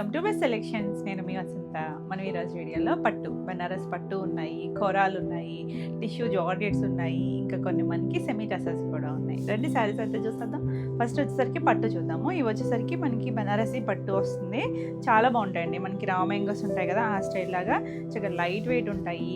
Welcome to my selections. నేను మీ వసంత. మనం ఈరోజు వీడియోలో పట్టు, బనారస్ పట్టు ఉన్నాయి, కోరాలు ఉన్నాయి, టిష్యూ జార్జెట్స్ ఉన్నాయి, ఇంకా కొన్ని మనకి సెమీ టసల్స్ కూడా ఉన్నాయి. రెండు శారీస్ అయితే చూసేద్దాం. ఫస్ట్ వచ్చేసరికి పట్టు చూద్దాము. ఇవి వచ్చేసరికి మనకి బనారసీ పట్టు వస్తుంది. చాలా బాగుంటాయండి. మనకి రా మ్యాంగోస్ ఉంటాయి కదా, ఆ స్టైల్ లాగా చాలా లైట్ వెయిట్ ఉంటాయి.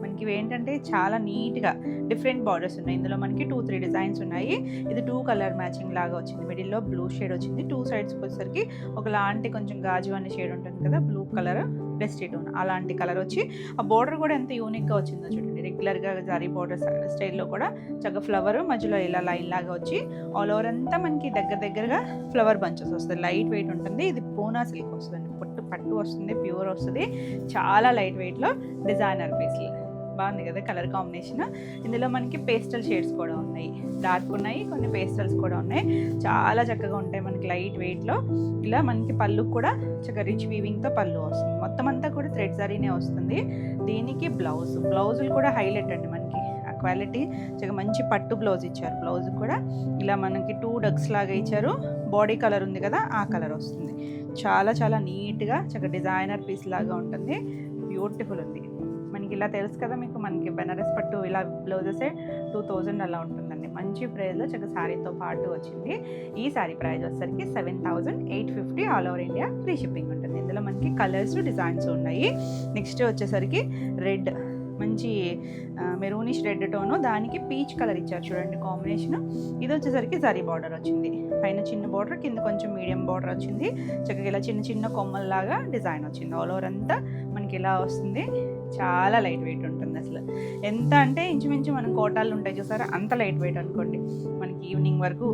మనకి ఇవి ఏంటంటే చాలా నీట్గా డిఫరెంట్ బార్డర్స్ ఉన్నాయి. ఇందులో మనకి 2-3 డిజైన్స్ ఉన్నాయి. ఇది 2 కలర్ మ్యాచింగ్ లాగా వచ్చింది. మిడిల్లో బ్లూ షేడ్ వచ్చింది. 2 సైడ్స్కి వచ్చేసరికి ఒకలాంటి కొంచెం గాజు అనే షేడ్ ఉంటుంది కదా, బ్లూ కలర్ డస్టీ టోన్ అలాంటి కలర్ వచ్చి ఆ బోర్డర్ కూడా ఎంత యూనిక్గా వచ్చిందో చూడండి. రెగ్యులర్గా జరీ బోర్డర్ స్టైల్లో కూడా చక్కగా ఫ్లవర్ మధ్యలో ఇలా లైన్ లాగా వచ్చి ఆల్ ఓవర్ అంతా మనకి దగ్గరగా ఫ్లవర్ బంచెస్ వస్తుంది. లైట్ వెయిట్ ఉంటుంది. ఇది పూనా సిల్క్ వస్తుంది, పట్టు వస్తుంది, ప్యూర్ వస్తుంది. చాలా లైట్ వెయిట్లో డిజైనర్ పీస్లు. బాగుంది కదా కలర్ కాంబినేషన్. ఇందులో మనకి పేస్టల్ షేడ్స్ కూడా ఉన్నాయి, డార్క్ ఉన్నాయి, కొన్ని పేస్టల్స్ కూడా ఉన్నాయి. చాలా చక్కగా ఉంటాయి మనకి లైట్ వెయిట్లో. ఇలా మనకి పళ్ళు కూడా చక్కగా రిచ్ వీవింగ్తో పళ్ళు వస్తుంది. మొత్తం అంతా కూడా థ్రెడ్ జరీనే వస్తుంది. దీనికి బ్లౌజులు కూడా హైలైట్ అండి. మనకి ఆ క్వాలిటీ చక్కగా మంచి పట్టు బ్లౌజ్ ఇచ్చారు. బ్లౌజ్ కూడా ఇలా మనకి 2 డగ్స్ లాగా ఇచ్చారు. బాడీ కలర్ ఉంది కదా, ఆ కలర్ వస్తుంది. చాలా నీట్గా చక్కగా డిజైనర్ పీస్ లాగా ఉంటుంది. బ్యూటిఫుల్ ఉంది. మనకి ఇలా తెలుసు కదా మీకు, మనకి బెనారస్ పట్టు ఇలా బ్లౌజెస్ 2000 అలా ఉంటుందండి. మంచి ప్రైస్లో చక్కగా శారీతో పాటు వచ్చింది. ఈ శారీ ప్రైస్ వచ్చేసరికి 7850 all over India free shipping ఉంటుంది. ఇందులో మనకి కలర్స్ డిజైన్స్ ఉన్నాయి. నెక్స్ట్ వచ్చేసరికి రెడ్, మంచి మెరూనిష్ రెడ్ టోను, దానికి పీచ్ కలర్ ఇచ్చారు చూడండి కాంబినేషన్. ఇది వచ్చేసరికి జరీ బార్డర్ వచ్చింది. పైన చిన్న బార్డర్, కింద కొంచెం మీడియం బార్డర్ వచ్చింది. చక్కగా ఇలా చిన్న కొమ్మల్లాగా డిజైన్ వచ్చింది. ఆల్ ఓవర్ అంతా మనకి ఇలా వస్తుంది. చాలా లైట్ వెయిట్ ఉంటుంది. అసలు ఎంత అంటే ఇంచుమించు మనం కోటాలు ఉంటాయి చూసారా, అంత లైట్ వెయిట్ అనుకోండి. మనకి ఈవినింగ్ వరకు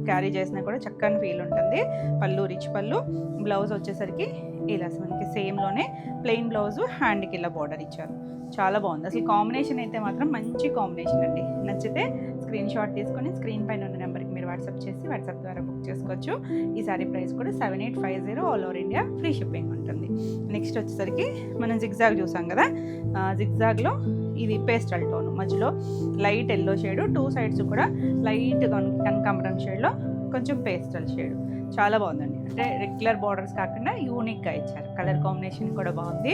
క్యారీ చేసినా కూడా చక్కని ఫీల్ ఉంటుంది. పళ్ళు రిచ్ పళ్ళు. బ్లౌజ్ వచ్చేసరికి ఇలా మనకి సేమ్లోనే ప్లెయిన్ బ్లౌజు, హ్యాండ్కి ఇలా బార్డర్ ఇచ్చారు. చాలా బాగుంది. అసలు కాంబినేషన్ అయితే మాత్రం మంచి కాంబినేషన్ అండి. నచ్చితే స్క్రీన్ షాట్ తీసుకొని స్క్రీన్ పైన ఉన్న నెంబర్కి మీరు వాట్సాప్ చేసి వాట్సాప్ ద్వారా బుక్ చేసుకోవచ్చు. ఈ సారీ ప్రైస్ కూడా 7850 all over India free shipping ఉంటుంది. నెక్స్ట్ వచ్చేసరికి మనం జిగ్జాగ్ చూసాం కదా, జిగ్జాగ్లో ఇది పేస్టల్ టోన్, మధ్యలో లైట్ ఎల్లో షేడు, 2 సైడ్స్ కూడా లైట్ కనకాంబరం షేడ్లో కొంచెం పేస్టల్ షేడ్. చాలా బాగుందండి. అంటే రెగ్యులర్ బార్డర్స్ కాకుండా యూనిక్గా ఇచ్చారు. కలర్ కాంబినేషన్ కూడా బాగుంది.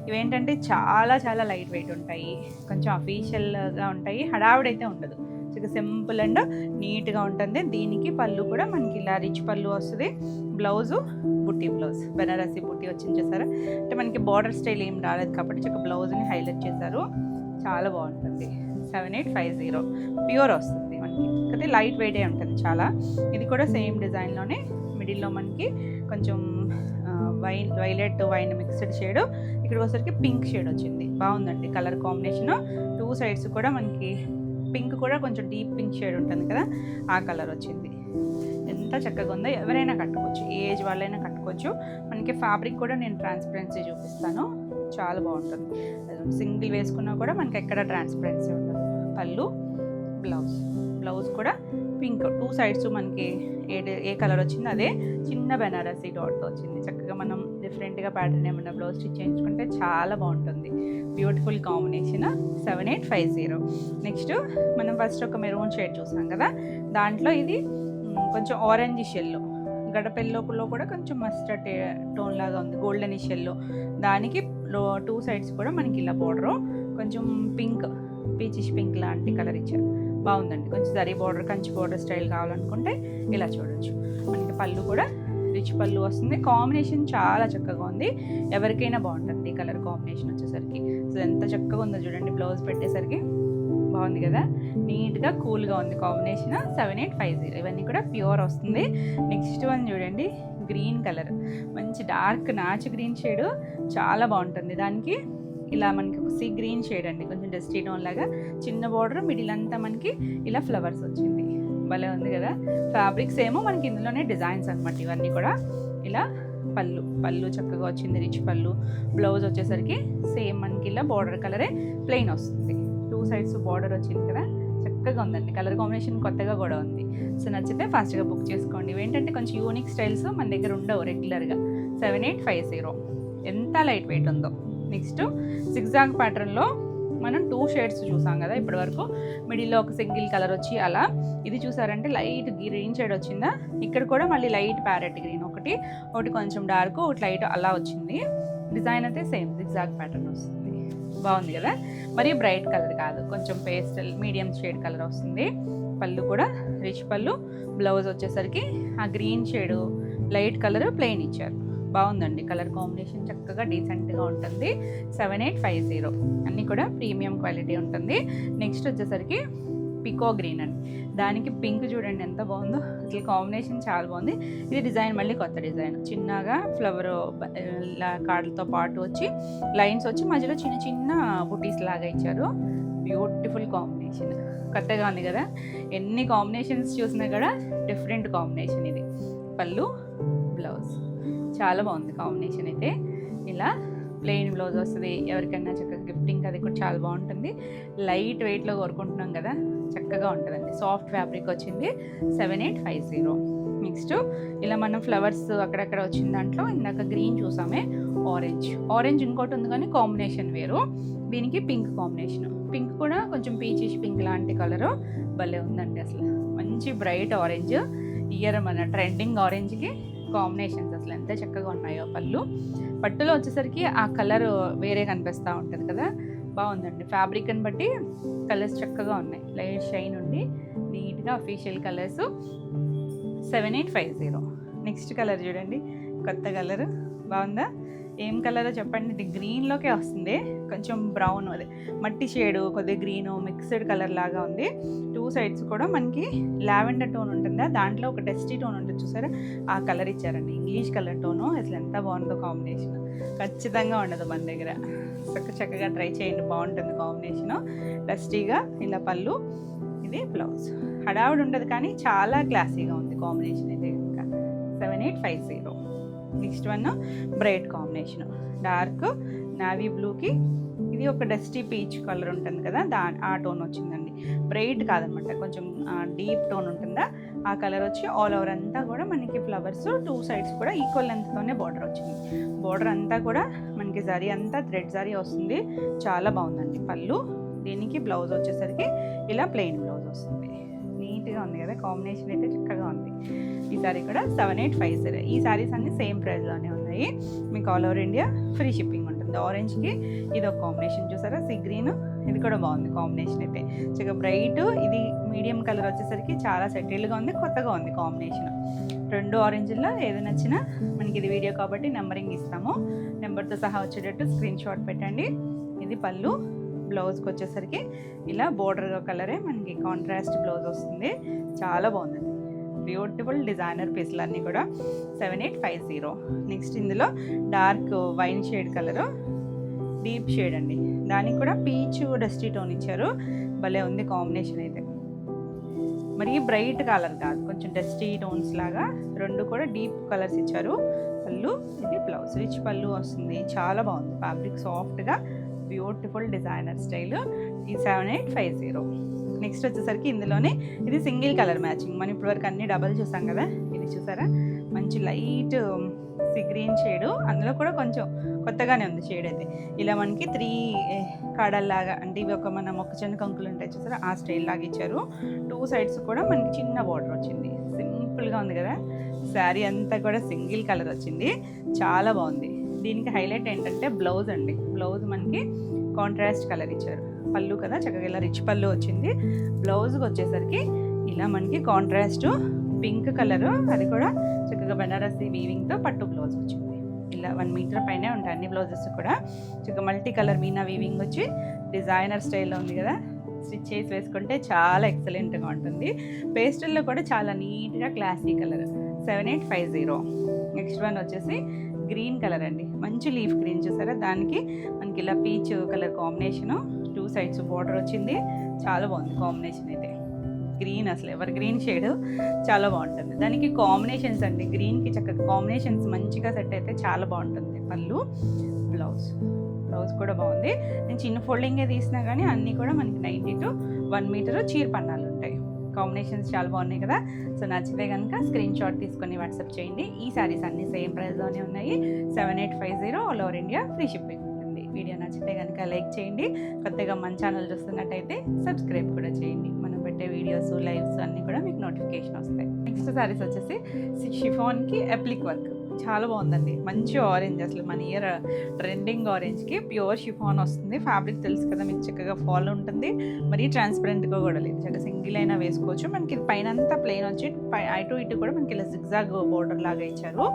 ఇవేంటంటే చాలా లైట్ వెయిట్ ఉంటాయి, కొంచెం అఫీషియల్గా ఉంటాయి. హడావిడైతే ఉండదు. చాలా సింపుల్ అండ్ నీట్గా ఉంటుంది. దీనికి పళ్ళు కూడా మనకి ఇలా రిచ్ పళ్ళు వస్తుంది. బ్లౌజు బుట్టి బ్లౌజ్, బెనారసీ బుట్టి వచ్చింది చేశారు. అంటే మనకి బార్డర్ స్టైల్ ఏం రాలేదు కాబట్టి చక్కగా బ్లౌజ్ని హైలైట్ చేశారు. చాలా బాగుంటుంది. 7850 ప్యూర్ వస్తుంది మనకి. అయితే లైట్ వెయిటే ఉంటుంది చాలా. ఇది కూడా సేమ్ డిజైన్లోనే మిడిల్లో మనకి కొంచెం వైలెట్ వైన్ మిక్స్డ్ షేడ్, ఇక్కడికి వచ్చరికి పింక్ షేడ్ వచ్చింది. బాగుందండి కలర్ కాంబినేషన్. 2 సైడ్స్ కూడా మనకి పింక్ కూడా కొంచెం డీప్ పింక్ షేడ్ ఉంటుంది కదా, ఆ కలర్ వచ్చింది. ఎంత చక్కగా ఉందో. ఎవరైనా కట్టుకోవచ్చు, ఏ ఏజ్ వాళ్ళైనా కట్టుకోవచ్చు. మనకి ఫ్యాబ్రిక్ కూడా నేను ట్రాన్స్పరెన్సీ చూపిస్తాను. చాలా బాగుంటుంది. సింగిల్ వేసుకున్నా కూడా మనకి ఎక్కడ ట్రాన్స్పరెన్సీ ఉండదు. పళ్ళు, బ్లౌజ్ కూడా పింక్, 2 సైడ్స్ మనకి ఏ కలర్ వచ్చిందో అదే చిన్న బెనారసీ డాట్తో వచ్చింది. చక్కగా మనం డిఫరెంట్గా ప్యాటర్న్ ఏమన్నా బ్లౌజ్ స్టిచ్ చేయించుకుంటే చాలా బాగుంటుంది. Beautiful combination. 7850. నెక్స్ట్ మనం ఫస్ట్ ఒక మెరూన్ షేడ్ చూసాం కదా, దాంట్లో ఇది కొంచెం ఆరెంజ్ షెల్లో, గడపెల్లోలో కూడా కొంచెం మస్టర్డ్ టోన్ లాగా ఉంది, గోల్డెన్ షెల్లో. దానికి 2 సైడ్స్ కూడా మనకి ఇలా బార్డరు కొంచెం పింక్, పీచిష్ పింక్ లాంటి కలర్ ఇచ్చారు. బాగుందండి. కొంచెం zari border, Kanchi border style కావాలనుకుంటే ఇలా చూడొచ్చు. మనకి పళ్ళు కూడా రిచ్ పళ్ళు వస్తుంది. కాంబినేషన్ చాలా చక్కగా ఉంది. ఎవరికైనా బాగుంటుంది కలర్ కాంబినేషన్ వచ్చేసరికి. సో ఎంత చక్కగా ఉందో చూడండి. బ్లౌజ్ పెట్టేసరికి బాగుంది కదా, నీట్గా కూల్గా ఉంది కాంబినేషన్. 7850. ఇవన్నీ కూడా ప్యూర్ వస్తుంది. నెక్స్ట్ వన్ చూడండి, గ్రీన్ కలర్, మంచి డార్క్ నాచ్ గ్రీన్ షేడ్. చాలా బాగుంటుంది. దానికి ఇలా మనకి ఒక సీ గ్రీన్ షేడ్ అండి, కొంచెం డస్టీ టోన్ లాగా, చిన్న బార్డర్, మిడిల్ అంతా మనకి ఇలా ఫ్లవర్స్ వచ్చింది. భలే ఉంది కదా. ఫ్యాబ్రిక్స్ ఏమో మనకి ఇందులోనే డిజైన్స్ అనమాట. ఇవన్నీ కూడా ఇలా పళ్ళు చక్కగా వచ్చింది, రిచ్ పళ్ళు. బ్లౌజ్ వచ్చేసరికి సేమ్ మనకి ఇలా బార్డర్ కలరే ప్లెయిన్ వస్తుంది. 2 సైడ్స్ బార్డర్ వచ్చింది కదా, చక్కగా ఉందండి. కలర్ కాంబినేషన్ కొత్తగా కూడా ఉంది. సో నచ్చితే ఫాస్ట్గా బుక్ చేసుకోండి. ఇవేంటంటే కొంచెం యూనిక్ స్టైల్స్ మన దగ్గర ఉండవు రెగ్యులర్గా. 7850. ఎంత లైట్ వెయిట్ ఉందో. నెక్స్ట్ జిగ్జాగ్ ప్యాటర్న్లో మనం 2 షేడ్స్ చూసాం కదా ఇప్పటి వరకు. మిడిల్లో ఒక సింగిల్ కలర్ వచ్చి అలా, ఇది చూసారంటే లైట్ గ్రీన్ షేడ్ వచ్చిందా, ఇక్కడ కూడా మళ్ళీ లైట్ ప్యారెట్ గ్రీన్ ఒకటి కొంచెం డార్క్, ఒకటి లైట్ అలా వచ్చింది. డిజైన్ అయితే సేమ్ జిగ్జాగ్ ప్యాటర్న్ వస్తుంది, బాగుంది కదా. మరి బ్రైట్ కలర్ కాదు, కొంచెం పేస్టల్ మీడియం షేడ్ కలర్ వస్తుంది. పళ్ళు కూడా రిచ్ పళ్ళు. బ్లౌజ్ వచ్చేసరికి ఆ green shade light colour plain ఇచ్చారు, బాగుందండి. కలర్ కాంబినేషన్ చక్కగా డీసెంట్గా ఉంటుంది. 7850 అన్నీ కూడా ప్రీమియం క్వాలిటీ ఉంటుంది. నెక్స్ట్ వచ్చేసరికి పికో గ్రీన్ అండి, దానికి పింక్ చూడండి ఎంత బాగుందో, అసలు కాంబినేషన్ చాలా బాగుంది. ఇది డిజైన్ మళ్ళీ కొత్త డిజైన్, చిన్నగా ఫ్లవర్ కార్డులతో పాటు వచ్చి లైన్స్ వచ్చి మధ్యలో చిన్న చిన్న బుటీస్ లాగా ఇచ్చారు. బ్యూటిఫుల్ కాంబినేషన్, కొత్తగా ఉంది కదా. ఎన్ని కాంబినేషన్స్ చూసినా కూడా డిఫరెంట్ కాంబినేషన్. ఇది పళ్ళు, బ్లౌజ్ చాలా బాగుంది కాంబినేషన్ అయితే. ఇలా ప్లెయిన్ బ్లౌజ్ వస్తుంది, ఎవరికైనా చక్కగా గిఫ్టింగ్ అది కూడా చాలా బాగుంటుంది. లైట్ వెయిట్లో కోరుకుంటున్నాం కదా, చక్కగా ఉంటుందండి. సాఫ్ట్ ఫ్యాబ్రిక్ వచ్చింది. 7850. నెక్స్ట్ ఇలా మనం ఫ్లవర్స్ అక్కడక్కడ వచ్చిన దాంట్లో ఇందాక గ్రీన్ చూసామే, ఆరెంజ్ ఇంకోటి ఉంది కానీ కాంబినేషన్ వేరు. దీనికి పింక్ కాంబినేషన్, పింక్ కూడా కొంచెం పీచిష్ పింక్ లాంటి కలరు, భలే ఉందండి. అసలు మంచి బ్రైట్ ఆరెంజ్, ఇయర్ మన ట్రెండింగ్ ఆరెంజ్కి కాంబినేషన్స్ అసలు ఎంత చక్కగా ఉన్నాయో. పట్టులో వచ్చేసరికి ఆ కలర్ వేరే కనిపిస్తూ ఉంటుంది కదా, బాగుందండి. ఫ్యాబ్రిక్ని బట్టి కలర్స్ చక్కగా ఉన్నాయి, లైట్ షైన్ ఉండి నీట్గా అఫీషియల్ కలర్స్. 7850. నెక్స్ట్ కలర్ చూడండి, కొత్త కలర్ బాగుందా, ఏం కలరో చెప్పండి. ఇది గ్రీన్లోకే వస్తుంది, కొంచెం బ్రౌన్, అదే మట్టి షేడు కొద్దిగా గ్రీను మిక్స్డ్ కలర్ లాగా ఉంది. 2 సైడ్స్ కూడా మనకి లావెండర్ టోన్ ఉంటుందా, దాంట్లో ఒక డస్టీ టోన్ ఉంటుంది చూసారా, ఆ కలర్ ఇచ్చారండి. ఇంగ్లీష్ కలర్ టోను, అసలు ఎంత బాగుందో కాంబినేషన్. ఖచ్చితంగా ఉండదు మన దగ్గర, చక్కగా ట్రై చేయండి, బాగుంటుంది కాంబినేషను. డస్టీగా ఇలా పళ్ళు, ఇది బ్లౌజ్. హడావుడి ఉండదు కానీ చాలా క్లాసీగా ఉంది కాంబినేషన్ అయితే కనుక. 7850. Next one bright combination, dark navy బ్లూకి ఇది ఒక డస్టీ పీచ్ కలర్ ఉంటుంది కదా, ఆ టోన్ వచ్చిందండి. బ్రైట్ కాదనమాట, కొంచెం డీప్ టోన్ ఉంటుందా, ఆ కలర్ వచ్చి ఆల్ ఓవర్ అంతా కూడా మనకి ఫ్లవర్స్ 2 సైడ్స్ కూడా ఈక్వల్ లెంత్తోనే బార్డర్ వచ్చింది. బార్డర్ అంతా కూడా మనకి జరీ అంతా థ్రెడ్ జరీ వస్తుంది, చాలా బాగుందండి. పళ్ళు, దీనికి బ్లౌజ్ వచ్చేసరికి ఇలా ప్లెయిన్ బ్లౌజ్ వస్తుంది. నీట్గా ఉంది కదా, కాంబినేషన్ అయితే చక్కగా ఉంది. ఈ సారీ కూడా 7850. ఈ సారీస్ అన్నీ సేమ్ ప్రైస్లోనే ఉన్నాయి. మీకు all over India free shipping ఉంటుంది. ఆరెంజ్కి ఇది ఒక కాంబినేషన్ చూసారా, సీ గ్రీన్, ఇది కూడా బాగుంది కాంబినేషన్ అయితే. చక్కగా బ్రైట్, ఇది మీడియం కలర్ వచ్చేసరికి చాలా సెటిల్డ్గా ఉంది, కొత్తగా ఉంది కాంబినేషన్. 2 ఆరెంజ్లో ఏది నచ్చినా మనకి, ఇది వీడియో కాబట్టి నెంబరింగ్ ఇస్తాము, నెంబర్తో సహా వచ్చేటట్టు స్క్రీన్ షాట్ పెట్టండి. ఇది పళ్ళు, బ్లౌజ్కి వచ్చేసరికి ఇలా బోర్డర్ కలరే మనకి కాంట్రాస్ట్ బ్లౌజ్ వస్తుంది, చాలా బాగుంది. బ్యూటిఫుల్ డిజైనర్ పీసులు అన్నీ కూడా. 7850. నెక్స్ట్ ఇందులో dark wine shade colour, deep shade అండి, దానికి కూడా పీచ్ డస్టీ టోన్ ఇచ్చారు, భలే ఉంది కాంబినేషన్ అయితే. మరి బ్రైట్ కలర్ కాదు, కొంచెం డస్టీ టోన్స్ లాగా, 2 కూడా డీప్ కలర్స్ ఇచ్చారు. పళ్ళు, ఇది బ్లౌజ్, రిచ్ పళ్ళు వస్తుంది, చాలా బాగుంది. ఫ్యాబ్రిక్ సాఫ్ట్గా బ్యూటిఫుల్ డిజైనర్ స్టైల్. ఈ 7850. నెక్స్ట్ వచ్చేసరికి ఇందులోనే ఇది సింగిల్ కలర్ మ్యాచింగ్, మనం ఇప్పటివరకు అన్ని డబల్ చూసాం కదా, ఇది చూసారా మంచి లైట్ సీ గ్రీన్ షేడు, అందులో కూడా కొంచెం కొత్తగానే ఉంది షేడ్ అయితే. ఇలా మనకి 3 కాడల్లాగా, అంటే ఇవి ఒక మన మొక్కజొన్న కంకులు ఉంటాయి చూసారా, ఆ స్టైల్ లాగా ఇచ్చారు. 2 సైడ్స్ కూడా మనకి చిన్న బార్డర్ వచ్చింది, సింపుల్గా ఉంది కదా. శారీ అంతా కూడా సింగిల్ కలర్ వచ్చింది, చాలా బాగుంది. దీనికి హైలైట్ ఏంటంటే బ్లౌజ్ అండి, బ్లౌజ్ మనకి కాంట్రాస్ట్ కలర్ ఇచ్చారు. పళ్ళు కదా చక్కగా ఇలా రిచ్ పళ్ళు వచ్చింది. బ్లౌజ్కి వచ్చేసరికి ఇలా మనకి కాంట్రాస్ట్ పింక్ కలరు, అది కూడా చక్కగా బనారసి వీవింగ్తో పట్టు బ్లౌజ్ వచ్చింది. ఇలా 1 మీటర్ పైనే ఉంటాయి అన్ని బ్లౌజెస్ కూడా. చక్కగా మల్టీ కలర్ మీనా వీవింగ్ వచ్చి డిజైనర్ స్టైల్లో ఉంది కదా, స్టిచ్ చేసి వేసుకుంటే చాలా ఎక్సలెంట్గా ఉంటుంది. పేస్టల్లో కూడా చాలా నీట్గా క్లాసీ కలర్. 7850. నెక్స్ట్ వన్ వచ్చేసి గ్రీన్ కలర్ అండి, మంచి లీఫ్ గ్రీన్ చూసారా, దానికి మనకి ఇలా peach colour combination, 2 sides border వచ్చింది, చాలా బాగుంది కాంబినేషన్ అయితే. గ్రీన్ అసలు ఎవర్ గ్రీన్ షేడ్, చాలా బాగుంటుంది. దానికి కాంబినేషన్స్ అండి, గ్రీన్కి చక్కగా కాంబినేషన్స్ మంచిగా సెట్ అయితే చాలా బాగుంటుంది. పళ్ళు, బ్లౌజ్ కూడా బాగుంది. నేను చిన్న ఫోల్డింగే తీసినా కానీ అన్నీ కూడా మనకి 90 to 1 మీటర్ చీర పన్నాలు ఉంటాయి. కాంబినేషన్స్ చాలా బాగున్నాయి కదా. సో నచ్చితే కనుక స్క్రీన్ షాట్ తీసుకొని వాట్సాప్ చేయండి. ఈ శారీస్ అన్నీ సేమ్ ప్రైస్లోనే ఉన్నాయి. 7850 all over India free shipping ఉంటుంది. వీడియో నచ్చితే కనుక లైక్ చేయండి. కొత్తగా మన ఛానల్ చూస్తున్నట్టయితే సబ్స్క్రైబ్ కూడా చేయండి. మనం పెట్టే వీడియోస్, లైవ్స్ అన్నీ కూడా మీకు నోటిఫికేషన్ వస్తాయి. నెక్స్ట్ సారీస్ వచ్చేసి షిఫాన్కి అప్లిక్ వర్క్ చాలా బాగుందండి. మంచి ఆరెంజ్, అసలు మన ఇయర్ ట్రెండింగ్ ఆరెంజ్కి ప్యూర్ షిఫాన్ వస్తుంది. ఫ్యాబ్రిక్ తెలుసు కదా మీకు, చక్కగా ఫాల్ ఉంటుంది, మరీ ట్రాన్స్పరెంట్గా కూడా లేదు, చక్కగా సింగిల్ అయినా వేసుకోవచ్చు. మనకి ఇది పైన అంతా ప్లెయిన్ వచ్చి అటు ఇటు కూడా మనకి ఇలా జిగ్జాగ్ బోర్డర్ లాగా ఇచ్చారు.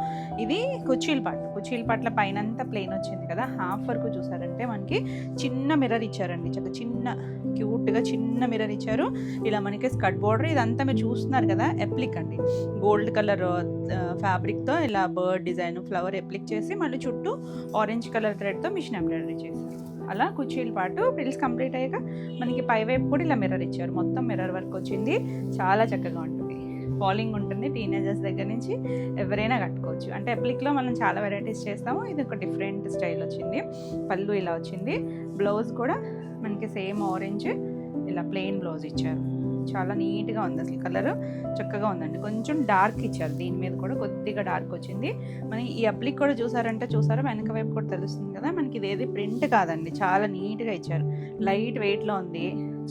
ఇది కుచీల పాట్ల పైన అంతా ప్లెయిన్ వచ్చింది కదా, హాఫ్ వరకు చూసారంటే మనకి చిన్న మిర్రర్ ఇచ్చారండి, చక్కగా చిన్న క్యూట్గా చిన్న మిర్రర్ ఇచ్చారు. ఇలా మనకి స్కర్ట్ బోర్డర్ ఇదంతా మీరు చూస్తున్నారు కదా, ఎప్లిక్ అండి, గోల్డ్ కలర్ ఫ్యాబ్రిక్తో ఇలా బర్డ్ డిజైన్ ఫ్లవర్ ఎప్లిక్ చేసి మళ్ళీ చుట్టూ ఆరెంజ్ కలర్ థ్రెడ్తో మిషన్ ఎంబ్రాయిడరీ చేశారు. అలా కుర్చీల పాటు ప్రిల్స్ కంప్లీట్ అయ్యాక మనకి పైవైపు కూడా ఇలా మిర్రర్ ఇచ్చారు, మొత్తం మిర్రర్ వర్క్ వచ్చింది. చాలా చక్కగా ఉంటుంది, ఫాలింగ్ ఉంటుంది, టీనేజర్స్ దగ్గర నుంచి ఎవరైనా కట్టుకోవచ్చు. అంటే అప్లిక్లో మనం చాలా వెరైటీస్ చేస్తాము, ఇది ఒక డిఫరెంట్ స్టైల్ వచ్చింది. పళ్ళు ఇలా వచ్చింది, బ్లౌజ్ కూడా మనకి సేమ్ ఆరెంజ్ ఇలా ప్లెయిన్ బ్లౌజ్ ఇచ్చారు. చాలా నీట్గా ఉంది, అసలు కలర్ చక్కగా ఉందండి. కొంచెం డార్క్ ఇచ్చారు, దీని మీద కూడా కొద్దిగా డార్క్ వచ్చింది. మన ఈ అప్లిక్ కూడా చూసారా వెనక వైపు కూడా తెలుస్తుంది కదా మనకి, ఇదేది ప్రింట్ కాదండి, చాలా నీట్గా ఇచ్చారు. లైట్ వెయిట్లో ఉంది,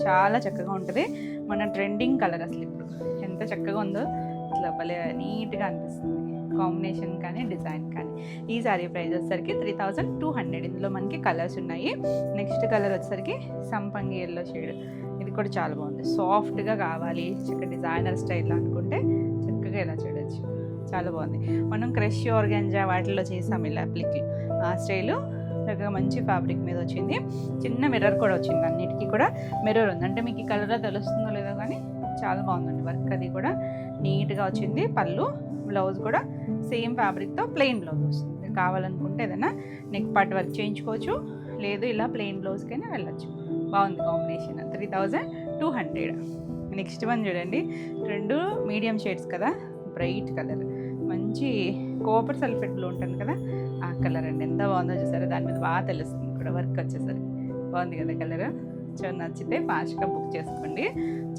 చాలా చక్కగా ఉంటుంది. మన ట్రెండింగ్ కలర్ అసలు ఇప్పుడు ఎంత చక్కగా ఉందో, ఇట్లా భలే నీట్గా అనిపిస్తుంది కాంబినేషన్ కానీ డిజైన్ కానీ. ఈ సారీ ప్రైస్ వచ్చేసరికి 3200. ఇందులో మనకి కలర్స్ ఉన్నాయి. నెక్స్ట్ కలర్ వచ్చేసరికి సంపంగి ఎల్లో షేడ్, ఇది కూడా చాలా బాగుంది. సాఫ్ట్గా కావాలి, చక్కగా డిజైనర్ స్టైల్లో అనుకుంటే చక్కగా ఇలా చూడొచ్చు, చాలా బాగుంది. మనం క్రష్ ఆర్గాంజా వాటిల్లో చేసాం ఇలా అప్లిక్, ఆ స్టైలు చక్కగా మంచి ఫ్యాబ్రిక్ మీద వచ్చింది. చిన్న మిర్రర్ కూడా వచ్చింది, అన్నిటికీ కూడా మిర్రర్ ఉంది. అంటే మీకు ఈ కలర్లో తెలుస్తుందో లేదో కానీ చాలా బాగుందండి వర్క్, అది కూడా నీట్గా వచ్చింది. పళ్ళు బ్లౌజ్ కూడా సేమ్ ఫ్యాబ్రిక్తో ప్లెయిన్ బ్లౌజ్ వస్తుంది. మీరు కావాలనుకుంటే ఏదైనా నెక్ పార్ట్ వర్క్ చేయించుకోవచ్చు, లేదు ఇలా ప్లెయిన్ బ్లౌజ్కైనా వెళ్ళచ్చు. బాగుంది కాంబినేషన్. 3200. నెక్స్ట్ వన్ చూడండి, రెండు మీడియం షేడ్స్ కదా, బ్రైట్ కలర్, మంచి కాపర్ సల్ఫేట్ బ్లూ ఉంటుంది కదా ఆ కలర్ అండి. ఎంత బాగుందో చూసారా, దాని మీద బాగా తెలుస్తుంది కూడా వర్క్ వచ్చేసరికి. బాగుంది కదా కలర్, నచ్చితే ఫాస్ట్గా బుక్ చేసుకోండి.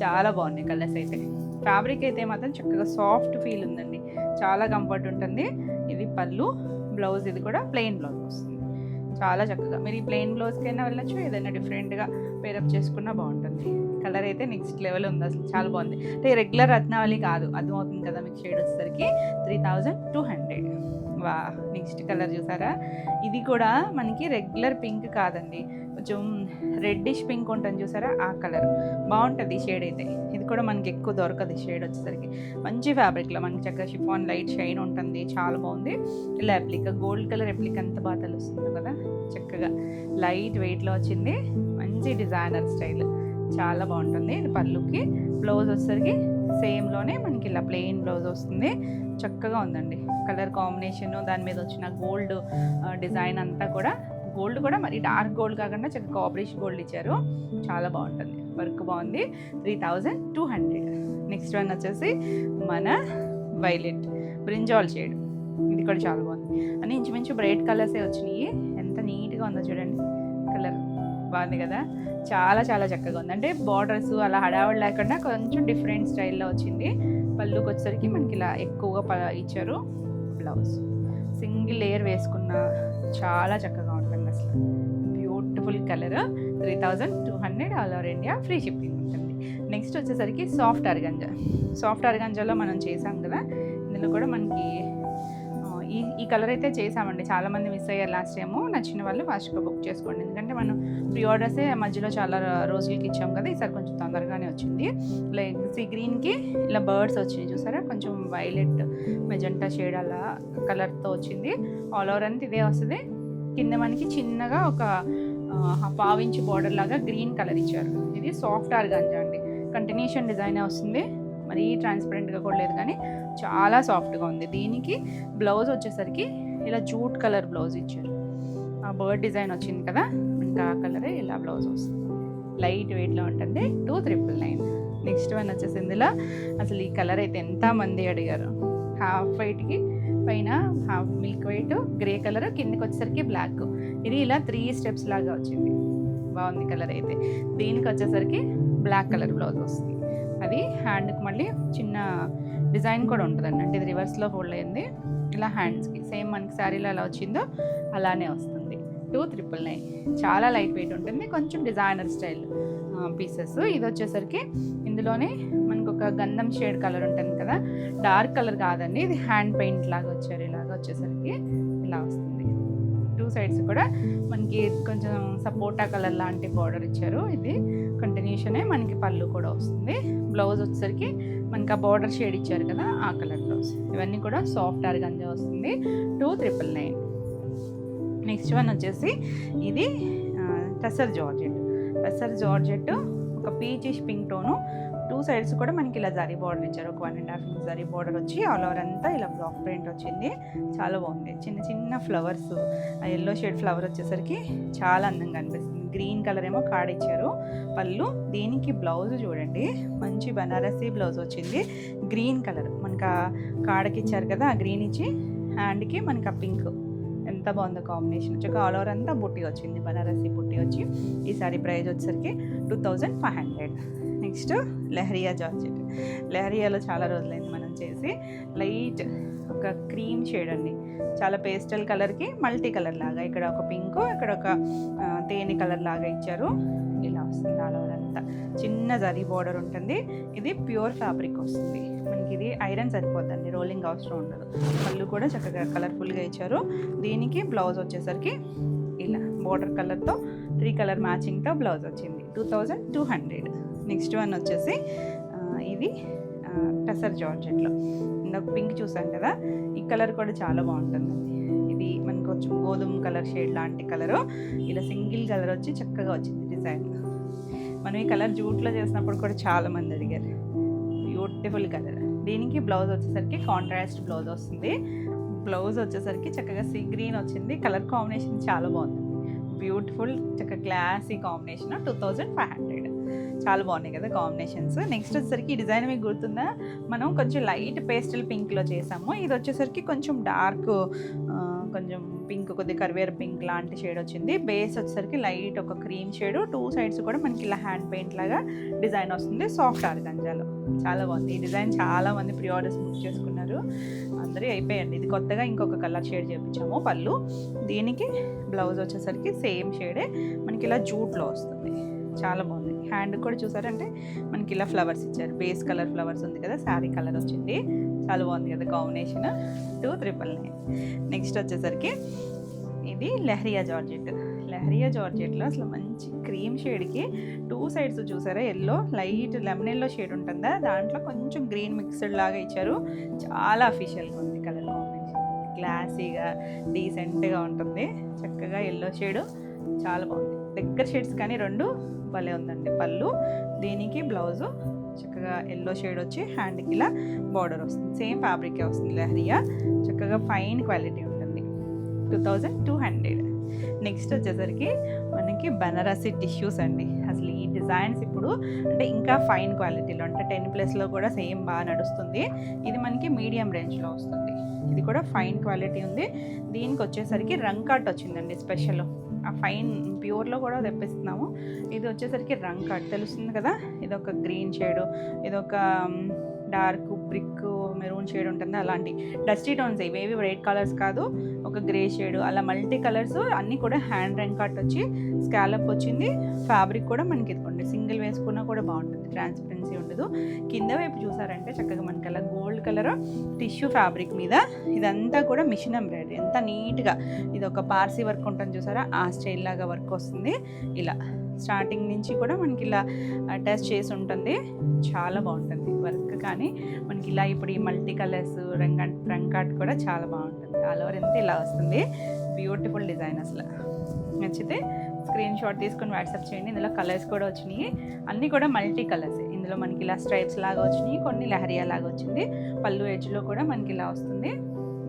చాలా బాగున్నాయి కలర్స్ అయితే. ఫ్యాబ్రిక్ అయితే మాత్రం చక్కగా సాఫ్ట్ ఫీల్ ఉందండి, చాలా కంఫర్ట్ ఉంటుంది. ఇది పళ్ళు, బ్లౌజ్ ఇది కూడా ప్లెయిన్ బ్లౌజ్ వస్తుంది. చాలా చక్కగా మీరు ఈ ప్లెయిన్ బ్లౌజ్కైనా వెళ్ళచ్చు, ఏదైనా డిఫరెంట్గా పేరప్ చేసుకున్నా బాగుంటుంది. కలర్ అయితే నెక్స్ట్ లెవెల్ ఉంది, అసలు చాలా బాగుంది. అంటే రెగ్యులర్ రత్నావళి కాదు, అర్థమవుతుంది కదా మీకు. షేడ్ వచ్చేసరికి 3200. వా, నెక్స్ట్ కలర్ చూసారా, ఇది కూడా మనకి రెగ్యులర్ పింక్ కాదండి, కొంచెం రెడ్డిష్ పింక్ ఉంటుంది చూసారా, ఆ కలర్ బాగుంటుంది షేడ్ అయితే. ఇది కూడా మనకి ఎక్కువ దొరకదు షేడ్ వచ్చేసరికి. మంచి ఫ్యాబ్రిక్లో మనకి చక్కగా షిఫాన్ లైట్ షైన్ ఉంటుంది, చాలా బాగుంది. ఇలా అప్లిక్ గోల్డ్ కలర్ అప్లిక్ అంత బాగా తెలుస్తుంది కదా, చక్కగా లైట్ వెయిట్లో వచ్చింది, మంచి డిజైనర్ స్టైల్, చాలా బాగుంటుంది. ఇది పళ్ళుకి, బ్లౌజ్ వచ్చేసరికి సేమ్లోనే మనకి ఇలా ప్లెయిన్ బ్లౌజ్ వస్తుంది. చక్కగా ఉందండి కలర్ కాంబినేషన్, దాని మీద వచ్చిన గోల్డ్ డిజైన్ అంతా కూడా, గోల్డ్ కూడా మరి డార్క్ గోల్డ్ కాకుండా చక్కగా కాపరిష్ గోల్డ్ ఇచ్చారు, చాలా బాగుంటుంది. వర్క్ బాగుంది. 3200. నెక్స్ట్ వన్ వచ్చేసి మన వైలెట్ బ్రింజాల్ షేడ్, ఇది కూడా చాలా బాగుంది. అని ఇంచుమించు బ్రైట్ కలర్సే వచ్చినాయి. ఎంత నీట్గా ఉందో చూడండి, కలర్ బాగుంది కదా, చాలా చాలా చక్కగా ఉంది. అంటే బార్డర్స్ అలా హడావడి లేకుండా కొంచెం డిఫరెంట్ స్టైల్లో వచ్చింది. పళ్ళుకి వచ్చేసరికి మనకి ఇలా ఎక్కువగా ఇచ్చారు. బ్లౌజ్ సింగిల్ లేయర్ వేసుకున్న చాలా చక్కగా ఉంటుంది, అసలు beautiful colour. 3200 all over India, free shipping ఉంటుంది. నెక్స్ట్ వచ్చేసరికి సాఫ్ట్ ఆర్గాంజాలో మనం చేసాం కదా, ఇందులో కూడా మనకి ఈ కలర్ అయితే చేసామండి. చాలామంది మిస్ అయ్యారు లాస్ట్ టైము, నచ్చిన వాళ్ళు ఫాస్ట్గా బుక్ చేసుకోండి. ఎందుకంటే మనం ప్రీ ఆర్డర్సే మధ్యలో చాలా రోజులకి ఇచ్చాం కదా, ఈసారి కొంచెం తొందరగానే వచ్చింది. లైక్ సీ గ్రీన్కి ఇలా బర్డ్స్ వచ్చినాయి చూసారా, కొంచెం వైలెట్ మెజెంటా షేడ్ అలా కలర్తో వచ్చింది. ఆల్ ఓవర్ అంతా ఇదే వస్తుంది. కింద మనకి చిన్నగా ఒక 1/2 ఇంచ్ బార్డర్ లాగా గ్రీన్ కలర్ ఇచ్చారు. ఇది సాఫ్ట్ ఆర్గాంజా అండి, కంటిన్యూషన్ డిజైనే వస్తుంది, మరీ ట్రాన్స్పరెంట్గా కూడా లేదు కానీ చాలా సాఫ్ట్గా ఉంది. దీనికి బ్లౌజ్ వచ్చేసరికి ఇలా జూట్ కలర్ బ్లౌజ్ ఇచ్చారు, ఆ బర్డ్ డిజైన్ వచ్చింది కదా ఇంకా ఆ కలరే ఇలా బ్లౌజ్ వస్తుంది. లైట్ వెయిట్లో ఉంటుంది. 2999. నెక్స్ట్ వన్ వచ్చేసి ఇందులో అసలు ఈ కలర్ అయితే ఎంతమంది అడిగారు. హాఫ్ వైట్కి పైన half milk white, grey colour, కిందకి వచ్చేసరికి బ్లాక్. ఇది ఇలా 3 స్టెప్స్ లాగా వచ్చింది, బాగుంది కలర్ అయితే. దీనికి వచ్చేసరికి బ్లాక్ కలర్ బ్లౌజ్ వస్తుంది. అది హ్యాండ్కి మళ్ళీ చిన్న డిజైన్ కూడా ఉంటుందండి, అంటే ఇది రివర్స్లో ఫోల్డ్ అయింది. ఇలా హ్యాండ్స్కి సేమ్ మనకి శారీలో ఎలా వచ్చిందో అలానే వస్తుంది. 2,999. చాలా లైట్ వెయిట్ ఉంటుంది, కొంచెం డిజైనర్ స్టైల్ పీసెస్. ఇది వచ్చేసరికి ఇందులోనే మనకు ఒక గంధం షేడ్ కలర్ ఉంటుంది కదా, డార్క్ కలర్ కాదండి, ఇది హ్యాండ్ పెయింట్ లాగా వచ్చారు. ఇలాగా వచ్చేసరికి ఇలా వస్తుంది. 2 సైడ్స్ కూడా మనకి కొంచెం సపోటా కలర్ లాంటి బార్డర్ ఇచ్చారు. ఇది కంటిన్యూషనే మనకి పళ్ళు కూడా వస్తుంది. బ్లౌజ్ వచ్చేసరికి మనకి ఆ బార్డర్ షేడ్ ఇచ్చారు కదా, ఆ కలర్ బ్లౌజ్. ఇవన్నీ కూడా సాఫ్ట్ ఆర్గాంజా వస్తుంది. 2,999. నెక్స్ట్ వన్ వచ్చేసి ఇది టసర్ జార్జెట్ ఒక పీచిష్ పింక్ టోను. 2 సైడ్స్ కూడా మనకి ఇలా జరీ బార్డర్ ఇచ్చారు. ఒక 1.5 ఇంచ్ జరీ బార్డర్ వచ్చి ఆల్ ఓవర్ అంతా ఇలా బ్లాక్ ప్రింట్ వచ్చింది. చాలా బాగుంది. చిన్న చిన్న ఫ్లవర్స్, ఆ ఎల్లో షేడ్ ఫ్లవర్ వచ్చేసరికి చాలా అందంగా అనిపిస్తుంది. గ్రీన్ కలర్ ఏమో కాడ ఇచ్చారు పళ్ళు. దీనికి బ్లౌజ్ చూడండి, మంచి బనారసీ బ్లౌజ్ వచ్చింది. గ్రీన్ కలర్ మనకు ఆ కాడకి ఇచ్చారు కదా, ఆ గ్రీన్ ఇచ్చి హ్యాండ్కి మనకి ఆ పింక్, ఎంత బాగుందో కాంబినేషన్. వచ్చాక ఆల్ ఓవర్ అంతా బుట్టి వచ్చింది, బనారసీ బుట్టి వచ్చి. ఈ సారీ ప్రైస్ వచ్చేసరికి 2,500. Next leheriya georgette. లెహరియాలో చాలా రోజులైంది మనం చేసి. లైట్ ఒక క్రీమ్ షేడ్ అండి, చాలా పేస్టల్ కలర్కి మల్టీ కలర్ లాగా, ఇక్కడ ఒక పింక్, ఇక్కడ ఒక తేనె కలర్ లాగా ఇచ్చారు. ఇలా వస్తుంది ఆల్ ఓవర్ అంతా. చిన్న జరీ బార్డర్ ఉంటుంది. ఇది ప్యూర్ ఫ్యాబ్రిక్ వస్తుంది మనకి. ఇది ఐరన్ సరిపోద్దండి, రోలింగ్ అవసరం ఉండదు. పళ్ళు కూడా చక్కగా కలర్ఫుల్గా ఇచ్చారు. దీనికి బ్లౌజ్ వచ్చేసరికి ఇలా బార్డర్ కలర్తో 3 కలర్ మ్యాచింగ్తో బ్లౌజ్ వచ్చింది. 2,200. నెక్స్ట్ వన్ వచ్చేసి ఇది టసర్ జార్జెట్లో ఇందాక పింక్ చూసాం కదా, ఈ కలర్ కూడా చాలా బాగుంటుందండి. ఇది మనకు కొంచెం గోధుమ కలర్ షేడ్ లాంటి కలరు, ఇలా సింగిల్ కలర్ వచ్చి చక్కగా వచ్చింది డిజైన్. మనం ఈ కలర్ జూట్లో చేసినప్పుడు కూడా చాలామంది అడిగారు. Beautiful colour. దీనికి బ్లౌజ్ వచ్చేసరికి కాంట్రాస్ట్ బ్లౌజ్ వస్తుంది. బ్లౌజ్ వచ్చేసరికి చక్కగా సీ గ్రీన్ వచ్చింది. కలర్ కాంబినేషన్ చాలా బాగుంది, బ్యూటిఫుల్, చక్కగా క్లాసీ కాంబినేషన్. 2,500. చాలా బాగున్నాయి కదా కాంబినేషన్స్. నెక్స్ట్ వచ్చేసరికి ఈ డిజైన్ మీకు గుర్తుందా, మనం కొంచెం లైట్ పేస్టల్ పింక్లో చేసాము. ఇది వచ్చేసరికి కొంచెం డార్క్, కొంచెం పింక్, కొద్దిగా కరివేర్ పింక్ లాంటి షేడ్ వచ్చింది. బేస్ వచ్చేసరికి లైట్ ఒక క్రీమ్ షేడ్. 2 సైడ్స్ కూడా మనకి ఇలా హ్యాండ్ పెయింట్ లాగా డిజైన్ వస్తుంది, సాఫ్ట్ ఆర్గాంజాలో. చాలా బాగుంది ఈ డిజైన్. చాలా మంది ప్రీ ఆర్డర్స్ బుక్ చేసుకున్నారు, అందరూ అయిపోయండి. ఇది కొత్తగా ఇంకొక కలర్ షేడ్ చేయించాము పళ్ళు. దీనికి బ్లౌజ్ వచ్చేసరికి సేమ్ షేడే మనకి ఇలా జూట్లో వస్తుంది. చాలా బాగుంది. హ్యాండ్ కూడా చూసారంటే మనకి ఇలా ఫ్లవర్స్ ఇచ్చారు. బేస్ కలర్ ఫ్లవర్స్ ఉంది కదా, శారీ కలర్ వచ్చింది. చాలా బాగుంది కదా కాంబినేషన్. 2,999. నెక్స్ట్ వచ్చేసరికి ఇది లెహరియా జార్జెట్లో అసలు మంచి క్రీమ్ షేడ్కి 2 సైడ్స్ చూసారా, yellow light lemon yellow shade ఉంటుందా, దాంట్లో కొంచెం గ్రీన్ మిక్స్డ్ లాగా ఇచ్చారు. చాలా అఫీషియల్గా ఉంది కలర్ కాంబినేషన్, క్లాసీగా డీసెంట్గా ఉంటుంది. చక్కగా ఎల్లో షేడు చాలా బాగుంది. దగ్గర షేడ్స్ కానీ 2 భలే ఉందండి. పళ్ళు, దీనికి బ్లౌజు చక్కగా ఎల్లో షేడ్ వచ్చి హ్యాండ్కి ఇలా బార్డర్ వస్తుంది. సేమ్ ఫ్యాబ్రికే వస్తుంది లెహరియా, చక్కగా ఫైన్ క్వాలిటీ ఉంటుంది. 2,200. నెక్స్ట్ వచ్చేసరికి మనకి బనారసి టిష్యూస్ అండి. అసలు ఈ డిజైన్స్ ఇప్పుడు అంటే ఇంకా ఫైన్ క్వాలిటీలో అంటే 10+ కూడా సేమ్ బాగా నడుస్తుంది. ఇది మనకి మీడియం రేంజ్లో వస్తుంది. ఇది కూడా ఫైన్ క్వాలిటీ ఉంది. దీనికి వచ్చేసరికి రంగ్ కట్ వచ్చిందండి స్పెషల్. ఆ ఫైన్ ప్యూర్లో కూడా తెప్పిస్తున్నాము. ఇది వచ్చేసరికి రంగ్ కట్ తెలుస్తుంది కదా, ఇదొక గ్రీన్ షేడు, ఇదొక డార్క్ బ్రిక్ మెరూన్ షేడ్ ఉంటుంది. అలాంటి డస్టీ టోన్స్, ఇవేవి బ్రైట్ కలర్స్ కాదు, ఒక గ్రే షేడ్, అలా మల్టీ కలర్స్ అన్నీ కూడా హ్యాండ్ రంగ్ కట్ వచ్చి స్కాలప్ వచ్చింది. ఫ్యాబ్రిక్ కూడా మనకి ఇదిగోండి సింగిల్ వేసుకున్నా కూడా బాగుంటుంది, ట్రాన్స్పరెన్సీ ఉండదు. కింద వైపు చూసారంటే చక్కగా మనకి అలా గోల్డ్ కలర్ టిష్యూ ఫ్యాబ్రిక్ మీద ఇదంతా కూడా మిషన్ ఎంబ్రాయిడరీ, ఎంత నీట్గా ఇది ఒక పార్సీ వర్క్ ఉంటుంది చూసారా, ఆ స్టైల్ లాగా వర్క్ వస్తుంది. ఇలా స్టార్టింగ్ నుంచి కూడా మనకి ఇలా అటాచ్ చేసి ఉంటుంది. చాలా బాగుంటుంది వర్క్. కానీ మనకి ఇలా ఇప్పుడు ఈ మల్టీ కలర్స్ రంగ్ కట్ కూడా చాలా బాగుంటుంది. ఆల్ ఓవర్ ఎంత ఇలా వస్తుంది, బ్యూటిఫుల్ డిజైన్. అసలు నచ్చితే స్క్రీన్ షాట్ తీసుకొని వాట్సాప్ చేయండి. ఇందులో కలర్స్ కూడా వచ్చినాయి, అన్నీ కూడా మల్టీ కలర్స్. ఇందులో మనకి ఇలా స్ట్రైప్స్ లాగా వచ్చినాయి, కొన్ని లెహరియా లాగా వచ్చింది. పళ్ళు ఎడ్జ్లో కూడా మనకి ఇలా వస్తుంది.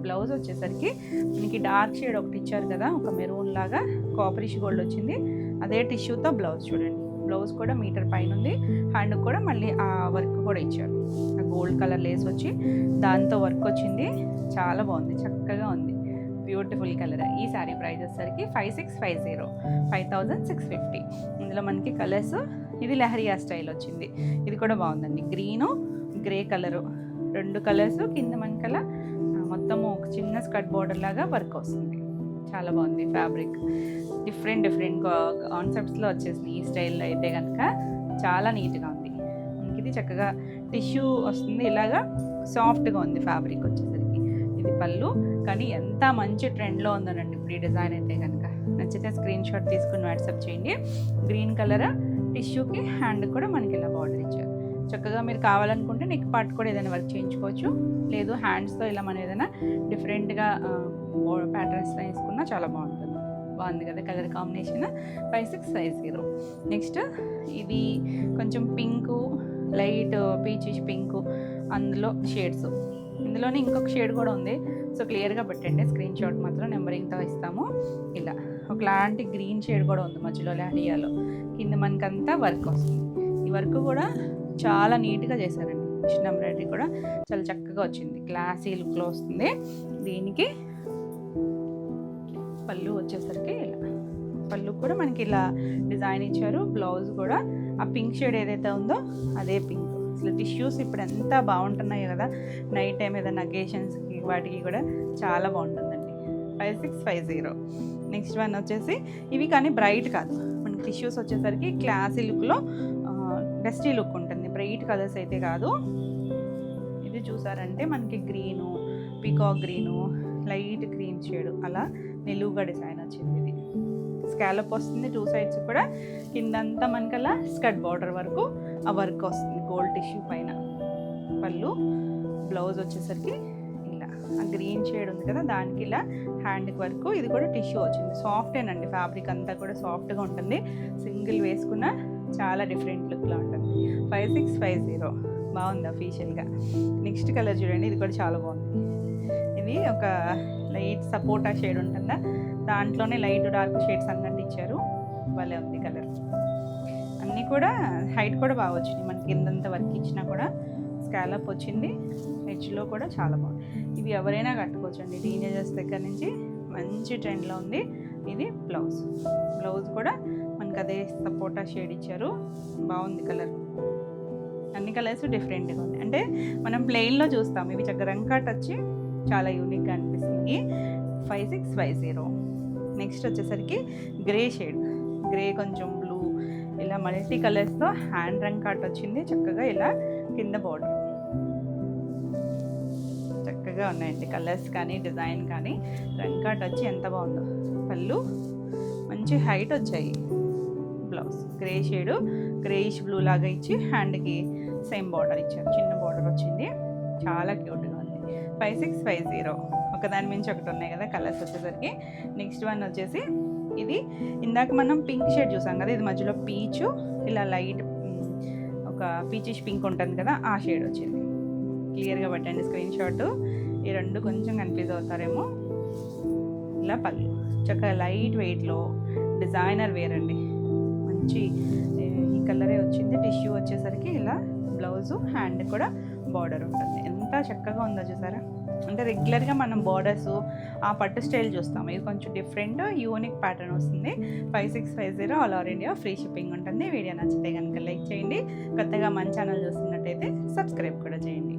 బ్లౌజ్ వచ్చేసరికి మనకి డార్క్ షేడ్ ఒకటి ఇచ్చారు కదా, ఒక మెరూన్ లాగా కాపరిష్ గోల్డ్ వచ్చింది. అదే టిష్యూతో బ్లౌజ్ చూడండి, బ్లౌజ్ కూడా మీటర్ పైన ఉంది. హ్యాండ్కి కూడా మళ్ళీ ఆ వర్క్ కూడా ఇచ్చారు, ఆ గోల్డ్ కలర్ లేస్ వచ్చి దాంతో వర్క్ వచ్చింది. చాలా బాగుంది, చక్కగా ఉంది, బ్యూటిఫుల్ కలర్. ఈ శారీ ప్రైస్ వచ్చేసరికి 5,650, 5,650. ఇందులో మనకి కలర్స్, ఇది లెహరియా స్టైల్ వచ్చింది. ఇది కూడా బాగుందండి, గ్రీను గ్రే కలరు, 2 కలర్స్. కింద మనకలా మొత్తము ఒక చిన్న స్కర్ట్ బోర్డర్ లాగా వర్క్ వస్తుంది. చాలా బాగుంది ఫ్యాబ్రిక్. డిఫరెంట్ కాన్సెప్ట్స్లో వచ్చేసింది ఈ స్టైల్లో అయితే కనుక చాలా నీట్గా ఉంది. మనకి ఇది చక్కగా టిష్యూ వస్తుంది, ఇలాగా సాఫ్ట్గా ఉంది ఫ్యాబ్రిక్ వచ్చేసరికి. ఇది పళ్ళు, కానీ ఎంత మంచి ట్రెండ్లో ఉందనండి ఇప్పుడు ఈ డిజైన్ అయితే కనుక. నచ్చితే స్క్రీన్ షాట్ తీసుకుని వాట్సాప్ చేయండి. గ్రీన్ కలర్ టిష్యూకి హ్యాండ్ కూడా మనకి ఇలా బార్డర్ ఇచ్చారు. చక్కగా మీరు కావాలనుకుంటే నెక్ పార్ట్ కూడా ఏదైనా వర్క్ చేయించుకోవచ్చు, లేదు హ్యాండ్స్తో ఇలా మనం ఏదైనా డిఫరెంట్గా ప్యాటర్న్స్లో వేసుకున్నా చాలా బాగుంది కదా కలర్ కాంబినేషన్. 5650. నెక్స్ట్ ఇది కొంచెం పింకు, లైట్ పీచిష్ పింకు, అందులో షేడ్స్. ఇందులోనే ఇంకొక షేడ్ కూడా ఉంది, సో క్లియర్గా పెట్టండి. స్క్రీన్ షాట్ మాత్రం నెంబరింగ్తో ఇస్తాము. ఇలా ఒకలాంటి గ్రీన్ షేడ్ కూడా ఉంది మధ్యలో లాడియాలో. కింద మనకంతా వర్క్ వస్తుంది. ఈ వర్క్ కూడా చాలా నీట్గా చేశారండి. మిషన్ ఎంబ్రాయిడరీ కూడా చాలా చక్కగా వచ్చింది, క్లాసీ లుక్లో వస్తుంది. దీనికి పళ్ళు వచ్చేసరికి ఇలా, పళ్ళు కూడా మనకి ఇలా డిజైన్ ఇచ్చారు. బ్లౌజ్ కూడా ఆ పింక్ షేడ్ ఏదైతే ఉందో అదే పింక్. అసలు టిష్యూస్ ఇప్పుడు ఎంత బాగుంటున్నాయో కదా, నైట్ టైం ఏదైనా అకేషన్స్కి వాటికి కూడా చాలా బాగుంటుందండి. 5650. నెక్స్ట్ వన్ వచ్చేసి ఇవి కానీ బ్రైట్ కాదు, మనకి టిష్యూస్ వచ్చేసరికి క్లాసీ లుక్లో డస్టీ లుక్ ఉంటుంది, బ్రైట్ కలర్స్ అయితే కాదు. ఇది చూసారంటే మనకి green, peacock green, light green shade, అలా నిలువుగా డిజైన్ వచ్చింది. ఇది స్కాలప్ వస్తుంది 2 సైడ్స్ కూడా. కిందంతా మనకి అలా స్కర్ట్ బార్డర్ వరకు ఆ వర్క్ వస్తుంది గోల్డ్ టిష్యూ పైన. పళ్ళు, బ్లౌజ్ వచ్చేసరికి ఇలా ఆ గ్రీన్ షేడ్ ఉంది కదా, దానికి ఇలా హ్యాండ్కి వరకు. ఇది కూడా టిష్యూ వచ్చింది, సాఫ్టేనండి ఫ్యాబ్రిక్ అంతా కూడా సాఫ్ట్గా ఉంటుంది. సింగిల్ వేసుకున్న చాలా డిఫరెంట్ లుక్లో ఉంటుంది. 5650 బాగుంది అఫీషియల్గా. నెక్స్ట్ కలర్ చూడండి, ఇది కూడా చాలా బాగుంది. ఇది ఒక లైట్ సపోటా షేడ్ ఉంటుందా, దాంట్లోనే లైట్ డార్క్ షేడ్స్ అన్నట్టు ఇచ్చారు. భలే ఉంది కలర్. అన్నీ కూడా హైట్ కూడా బాగా వచ్చింది మనకి, కిందంతా వర్క్ ఇచ్చినా కూడా స్కాలప్ వచ్చింది. ఎడ్జ్లో కూడా చాలా బాగుంది. ఇవి ఎవరైనా కట్టుకోవచ్చు అండి, టీనేజర్స్ దగ్గర నుంచి. మంచి ట్రెండ్లో ఉంది. ఇది బ్లౌజ్. బ్లౌజ్ కూడా మనకి అదే సపోటా షేడ్ ఇచ్చారు, బాగుంది కలర్. అన్ని కలర్స్ డిఫరెంట్గా ఉంది. అంటే మనం ప్లెయిన్లో చూస్తాం, ఇవి చక్కగా రంకాట్ వచ్చి చాలా యూనిక్గా అనిపిస్తుంది. 5650. నెక్స్ట్ వచ్చేసరికి గ్రే షేడ్, గ్రే కొంచెం బ్లూ, ఇలా మల్టీ కలర్స్తో హ్యాండ్ రంకాట్ వచ్చింది. చక్కగా ఇలా కింద బార్డర్ చక్కగా ఉన్నాయండి కలర్స్ కానీ డిజైన్ కానీ. రంకాట్ వచ్చి ఎంత బాగుందో. పళ్ళు మంచి హైట్ వచ్చాయి. Blouse grey shade, greyish blue లాగా ఇచ్చి హ్యాండ్కి సేమ్ బార్డర్ ఇచ్చారు, చిన్న బార్డర్ వచ్చింది. చాలా క్యూట్గా ఉంది. 5650. ఒకదాని మించి ఒకటి ఉన్నాయి కదా కలర్స్ వచ్చేసరికి. నెక్స్ట్ వన్ వచ్చేసి ఇది ఇందాక మనం పింక్ షేడ్ చూసాం కదా, ఇది మధ్యలో పీచు, ఇలా లైట్ ఒక పీచిష్ పింక్ ఉంటుంది కదా, ఆ షేడ్ వచ్చింది. క్లియర్గా పెట్టండి స్క్రీన్ షాట్. ఈ రెండు కొంచెం కన్ఫ్యూజ్ అవుతారేమో. ఇలా పళ్ళు చక్కగా లైట్ వెయిట్లో డిజైనర్ వేర్ అండి, మంచి ఈ కలరే వచ్చింది. టిష్యూ వచ్చేసరికి ఇలా బ్లౌజు, హ్యాండ్ కూడా బార్డర్ ఉంటుంది. ఎంత చక్కగా ఉందో చూసారా. అంటే రెగ్యులర్గా మనం బార్డర్స్ ఆ పట్టు స్టైల్ చూస్తాము, ఇది కొంచెం డిఫరెంట్ యూనిక్ ప్యాటర్న్ వస్తుంది. 5650 all over India free shipping ఉంటుంది. వీడియో నచ్చితే కనుక లైక్ చేయండి. కొత్తగా మన ఛానల్ చూస్తున్నట్టయితే సబ్స్క్రైబ్ కూడా చేయండి.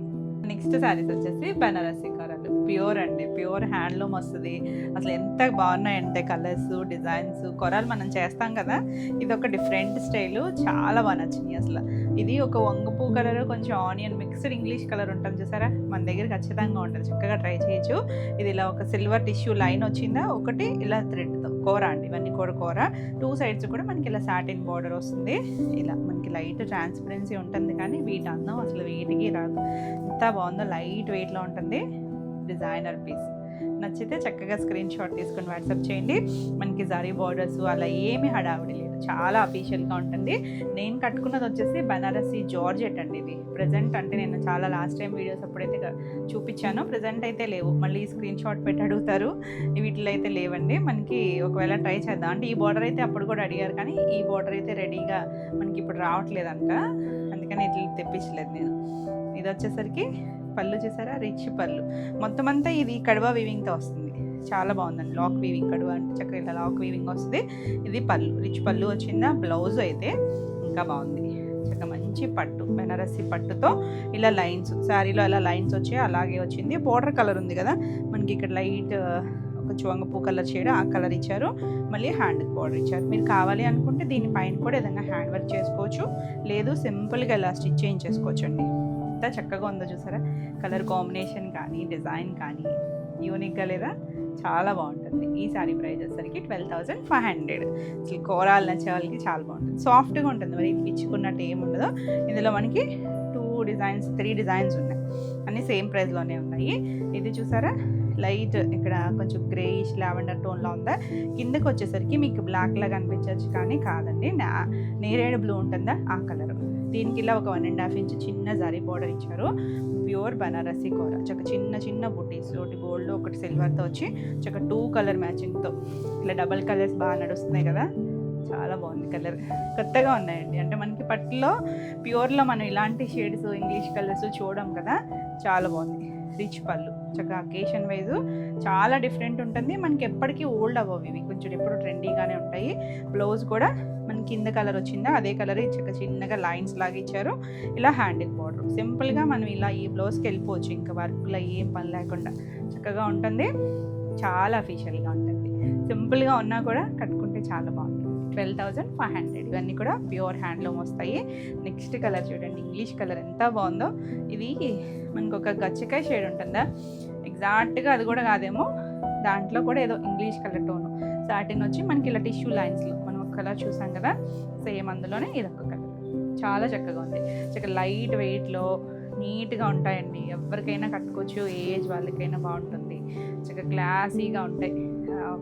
నెక్స్ట్ శారీస్ వచ్చేసి బనారసి కొరాలు, ప్యూర్ అండి, ప్యూర్ హ్యాండ్లూమ్ వస్తుంది. అసలు ఎంత బాగున్నాయంటే కలర్స్, డిజైన్స్. కొరాలు మనం చేస్తాం కదా, ఇది ఒక డిఫరెంట్ స్టైలు, చాలా బాగా నచ్చింది అసలు. ఇది ఒక వంగపూ కలర్, కొంచెం ఆనియన్ మిక్స్డ్ ఇంగ్లీష్ కలర్ ఉంటుంది చూసారా, మన దగ్గర ఖచ్చితంగా ఉంటుంది, చక్కగా ట్రై చేయొచ్చు. ఇది ఇలా ఒక సిల్వర్ టిష్యూ లైన్ వచ్చిందా, ఒకటి ఇలా థ్రెడ్తో కూర అండి, ఇవన్నీ కూడా కూర. 2 సైడ్స్ కూడా మనకి ఇలా సాటిన్ బార్డర్ వస్తుంది. ఇలా మనకి లైట్ ట్రాన్స్పరెన్సీ ఉంటుంది, కానీ వీటి అందం అసలు వీటికి రాదు. ఎంత బాగుందో, లైట్ వెయిట్లో ఉంటుంది. Designer piece. నచ్చితే చక్కగా స్క్రీన్ షాట్ తీసుకొని వాట్సాప్ చేయండి. మనకి జరీ బార్డర్స్ అలా ఏమీ హడావిడి లేదు, చాలా అఫీషియల్గా ఉంటుంది. నేను కట్టుకున్నది వచ్చేసి బనారసి జార్జెట్ అండి. ఇది ప్రజెంట్ అంటే నేను చాలా లాస్ట్ టైం వీడియోస్ అప్పుడైతే చూపించాను, ప్రజెంట్ అయితే లేవు. మళ్ళీ స్క్రీన్ షాట్ పెట్టి అడుగుతారు, వీటిలో అయితే లేవండి. మనకి ఒకవేళ ట్రై చేద్దాం అంటే, ఈ బార్డర్ అయితే అప్పుడు కూడా అడిగారు, కానీ ఈ బార్డర్ అయితే రెడీగా మనకి ఇప్పుడు రావట్లేదంట, అందుకని ఇట్లా తెప్పించలేదు నేను. ఇది వచ్చేసరికి పళ్ళు చూసారా, రిచ్ పళ్ళు. మొత్తం అంతా ఇది కడువా వీవింగ్తో వస్తుంది, చాలా బాగుందండి. లాక్ వీవింగ్, కడువా అంటే చక్కగా ఇలా లాక్ వీవింగ్ వస్తుంది. ఇది పళ్ళు, రిచ్ పళ్ళు వచ్చిందా. బ్లౌజ్ అయితే ఇంకా బాగుంది, చక్కగా మంచి పట్టు, బెనారసి పట్టుతో ఇలా లైన్స్, శారీలో ఇలా లైన్స్ వచ్చాయి, అలాగే వచ్చింది. బోర్డర్ కలర్ ఉంది కదా మనకి, ఇక్కడ లైట్ కొంచెం వంగపూ కలర్ షేడ్ ఆ కలర్ ఇచ్చారు. మళ్ళీ హ్యాండ్కి బార్డర్ ఇచ్చారు. మీరు కావాలి అనుకుంటే దీనిపైన కూడా ఏదైనా హ్యాండ్ వర్క్ చేసుకోవచ్చు, లేదు సింపుల్గా ఇలా స్టిచ్ చేయించేసుకోవచ్చు అండి. ఎంత చక్కగా ఉందో చూసారా, కలర్ కాంబినేషన్ కానీ డిజైన్ కానీ యూనిక్గా లేదా, చాలా బాగుంటుంది. ఈ శారీ ప్రైస్ వచ్చేసరికి 12,500. అసలు కోరాలు నచ్చే వాళ్ళకి చాలా బాగుంటుంది, సాఫ్ట్గా ఉంటుంది, మరి ఇచ్చుకున్నట్టు ఏమి ఉండదు. ఇందులో మనకి 3 డిజైన్స్ ఉన్నాయి, అన్నీ సేమ్ ప్రైస్లోనే ఉన్నాయి. ఇది చూసారా లైట్ ఇక్కడ కొంచెం గ్రేయిష్ లావెండర్ టోన్లో ఉందా, కిందకి వచ్చేసరికి మీకు బ్లాక్ లాగా అనిపించవచ్చు కానీ కాదండి, నేరేడు బ్లూ ఉంటుందా ఆ కలర్. దీనికి ఇలా ఒక 1.5 ఇంచ్ చిన్న జరీ బోర్డర్ ఇచ్చారు. ప్యూర్ బనారసి కూర, చక్క చిన్న బుటీస్, ఒకటి గోల్డ్ ఒకటి సిల్వర్తో వచ్చి చక్క 2 కలర్ మ్యాచింగ్తో ఇలా డబల్ కలర్స్ బాగా నడుస్తున్నాయి కదా, చాలా బాగుంది. కలర్ కొత్తగా ఉన్నాయండి, అంటే మనకి పట్టులో ప్యూర్లో మనం ఇలాంటి షేడ్స్ ఇంగ్లీష్ కలర్స్ చూడడం కదా, చాలా బాగుంది. రిచ్ పళ్ళు, చక్కగా అకేషన్ వైజ్ చాలా డిఫరెంట్ ఉంటుంది, మనకి ఎప్పటికీ ఓల్డ్ అవ్వవు ఇవి, కొంచెం ఎప్పుడు ట్రెండీగానే ఉంటాయి. బ్లౌజ్ కూడా మనకి కింద కలర్ వచ్చిందా అదే కలర్ చక్క చిన్నగా లైన్స్ లాగా ఇచ్చారు. ఇలా హ్యాండ్కి బార్డర్, సింపుల్గా మనం ఇలా ఈ బ్లౌజ్కి వెళ్ళిపోవచ్చు, ఇంకా వర్క్లో ఏం పని లేకుండా చక్కగా ఉంటుంది, చాలా అఫీషియల్గా ఉంటుంది. సింపుల్గా ఉన్నా కూడా కట్టుకుంటే చాలా బాగుంటుంది. 12,500. ఇవన్నీ కూడా ప్యూర్ హ్యాండ్లూమ్ వస్తాయి. నెక్స్ట్ కలర్ చూడండి, ఇంగ్లీష్ కలర్ ఎంత బాగుందో. ఇది మనకు ఒక గచ్చకాయ షేడ్ ఉంటుందా, ఎగ్జాక్ట్గా అది కూడా కాదేమో, దాంట్లో కూడా ఏదో ఇంగ్లీష్ కలర్ టోను. సాటిన్ వచ్చి మనకి ఇలా టిష్యూ లైన్స్లో మనం ఒక కలర్ చూసాం కదా, సేమ్ అందులోనే ఇదొక కలర్, చాలా చక్కగా ఉంది. చక్కగా లైట్ వెయిట్లో నీట్గా ఉంటాయండి, ఎవరికైనా కట్టుకోవచ్చు, ఏ ఏజ్ వాళ్ళకైనా బాగుంటుంది. చక్కగా క్లాసీగా ఉంటాయి,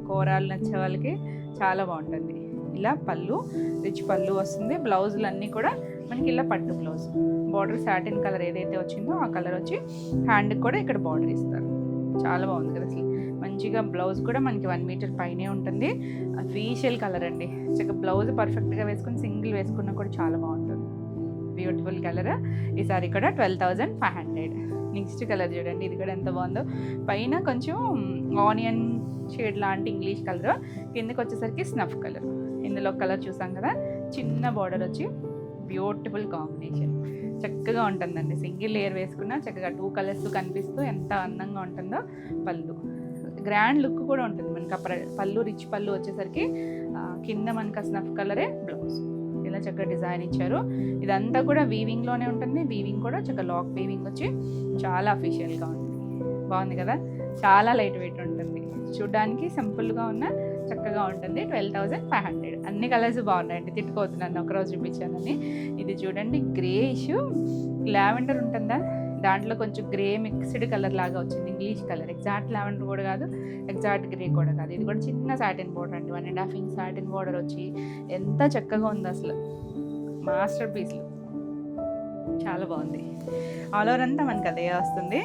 కూరలు నచ్చే వాళ్ళకి చాలా బాగుంటుంది. ఇలా పళ్ళు, రిచ్ పళ్ళు వస్తుంది. బ్లౌజులు అన్నీ కూడా మనకి ఇలా పట్టు బ్లౌజ్, బార్డర్ సాటిన్ కలర్ ఏదైతే వచ్చిందో ఆ కలర్ వచ్చి హ్యాండ్కి కూడా ఇక్కడ బార్డర్ ఇస్తారు, చాలా బాగుంది కదా. అసలు మంచిగా బ్లౌజ్ కూడా మనకి 1 మీటర్ పైనే ఉంటుంది. ఫీషియల్ కలర్ అండి, చక్కగా బ్లౌజ్ పర్ఫెక్ట్గా వేసుకుని సింగిల్ వేసుకున్నా కూడా చాలా బాగుంటుంది. Beautiful colour. ఈ సారీ కూడా 12,500. నెక్స్ట్ కలర్ చూడండి, ఇది కూడా ఎంత బాగుందో. పైన కొంచెం ఆనియన్ షేడ్ లాంటి ఇంగ్లీష్ కలర్, కిందకి వచ్చేసరికి స్నఫ్ కలర్. ఇందులో కలర్ చూసాం కదా, చిన్న బార్డర్ వచ్చి బ్యూటిఫుల్ కాంబినేషన్, చక్కగా ఉంటుందండి. సింగిల్ లేయర్ వేసుకున్నా చక్కగా 2 కలర్స్ కనిపిస్తూ ఎంత అందంగా ఉంటుందో. పళ్ళు గ్రాండ్ లుక్ కూడా ఉంటుంది మనకి, పళ్ళు రిచ్ పళ్ళు వచ్చేసరికి కింద మనకి ఆ స్నఫ్ కలరే బ్లౌజ్, ఇలా చక్కగా డిజైన్ ఇచ్చారు. ఇదంతా కూడా వీవింగ్లోనే ఉంటుంది, వీవింగ్ కూడా చక్కగా లాక్ వీవింగ్ వచ్చి చాలా అఫీషియల్గా ఉంటుంది. బాగుంది కదా, చాలా లైట్ వెయిట్ ఉంటుంది, చూడ్డానికి సింపుల్గా ఉన్న చక్కగా ఉంటుంది. 12,500. అన్ని కలర్స్ బాగున్నాయండి, తిట్టుకోతున్నాను ఒకరోజు చూపించానని. ఇది చూడండి గ్రేయిష్ లావెండర్ ఉంటుందా, దాంట్లో కొంచెం గ్రే మిక్స్డ్ కలర్ లాగా వచ్చింది, ఇంగ్లీష్ కలర్. ఎగ్జాక్ట్ లావెండర్ కూడా కాదు, ఎగ్జాక్ట్ గ్రే కూడా కాదు. ఇది కూడా చిన్న సాటిన్ బోర్డర్ అండి, 1.5 ఇంచ్ సాటిన్ బోర్డర్ వచ్చి ఎంత చక్కగా ఉంది, అసలు మాస్టర్ పీస్లు, చాలా బాగుంది. ఆల్ ఓవర్ అంతా మనకి అదే వస్తుంది.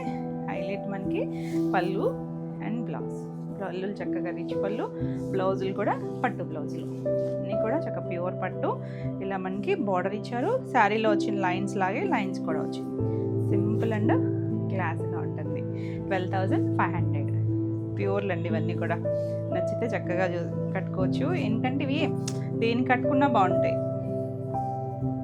హైలైట్ మనకి పళ్ళు అండ్ బ్లౌజ్, పళ్ళులు చక్కగా రిచ్ పళ్ళు, బ్లౌజులు కూడా పట్టు బ్లౌజులు, అన్నీ కూడా చక్కగా ప్యూర్ పట్టు. ఇలా మనకి బార్డర్ ఇచ్చారు, శారీలో వచ్చిన లైన్స్ లాగే లైన్స్ కూడా వచ్చింది, సింపుల్ అండ్ క్లాస్గా ఉంటుంది. 12,500. ప్యూర్లు అండి ఇవన్నీ కూడా, నచ్చితే చక్కగా కట్టుకోవచ్చు. ఏంటంటే ఇవి దేని కట్టుకున్నా బాగుంటాయి.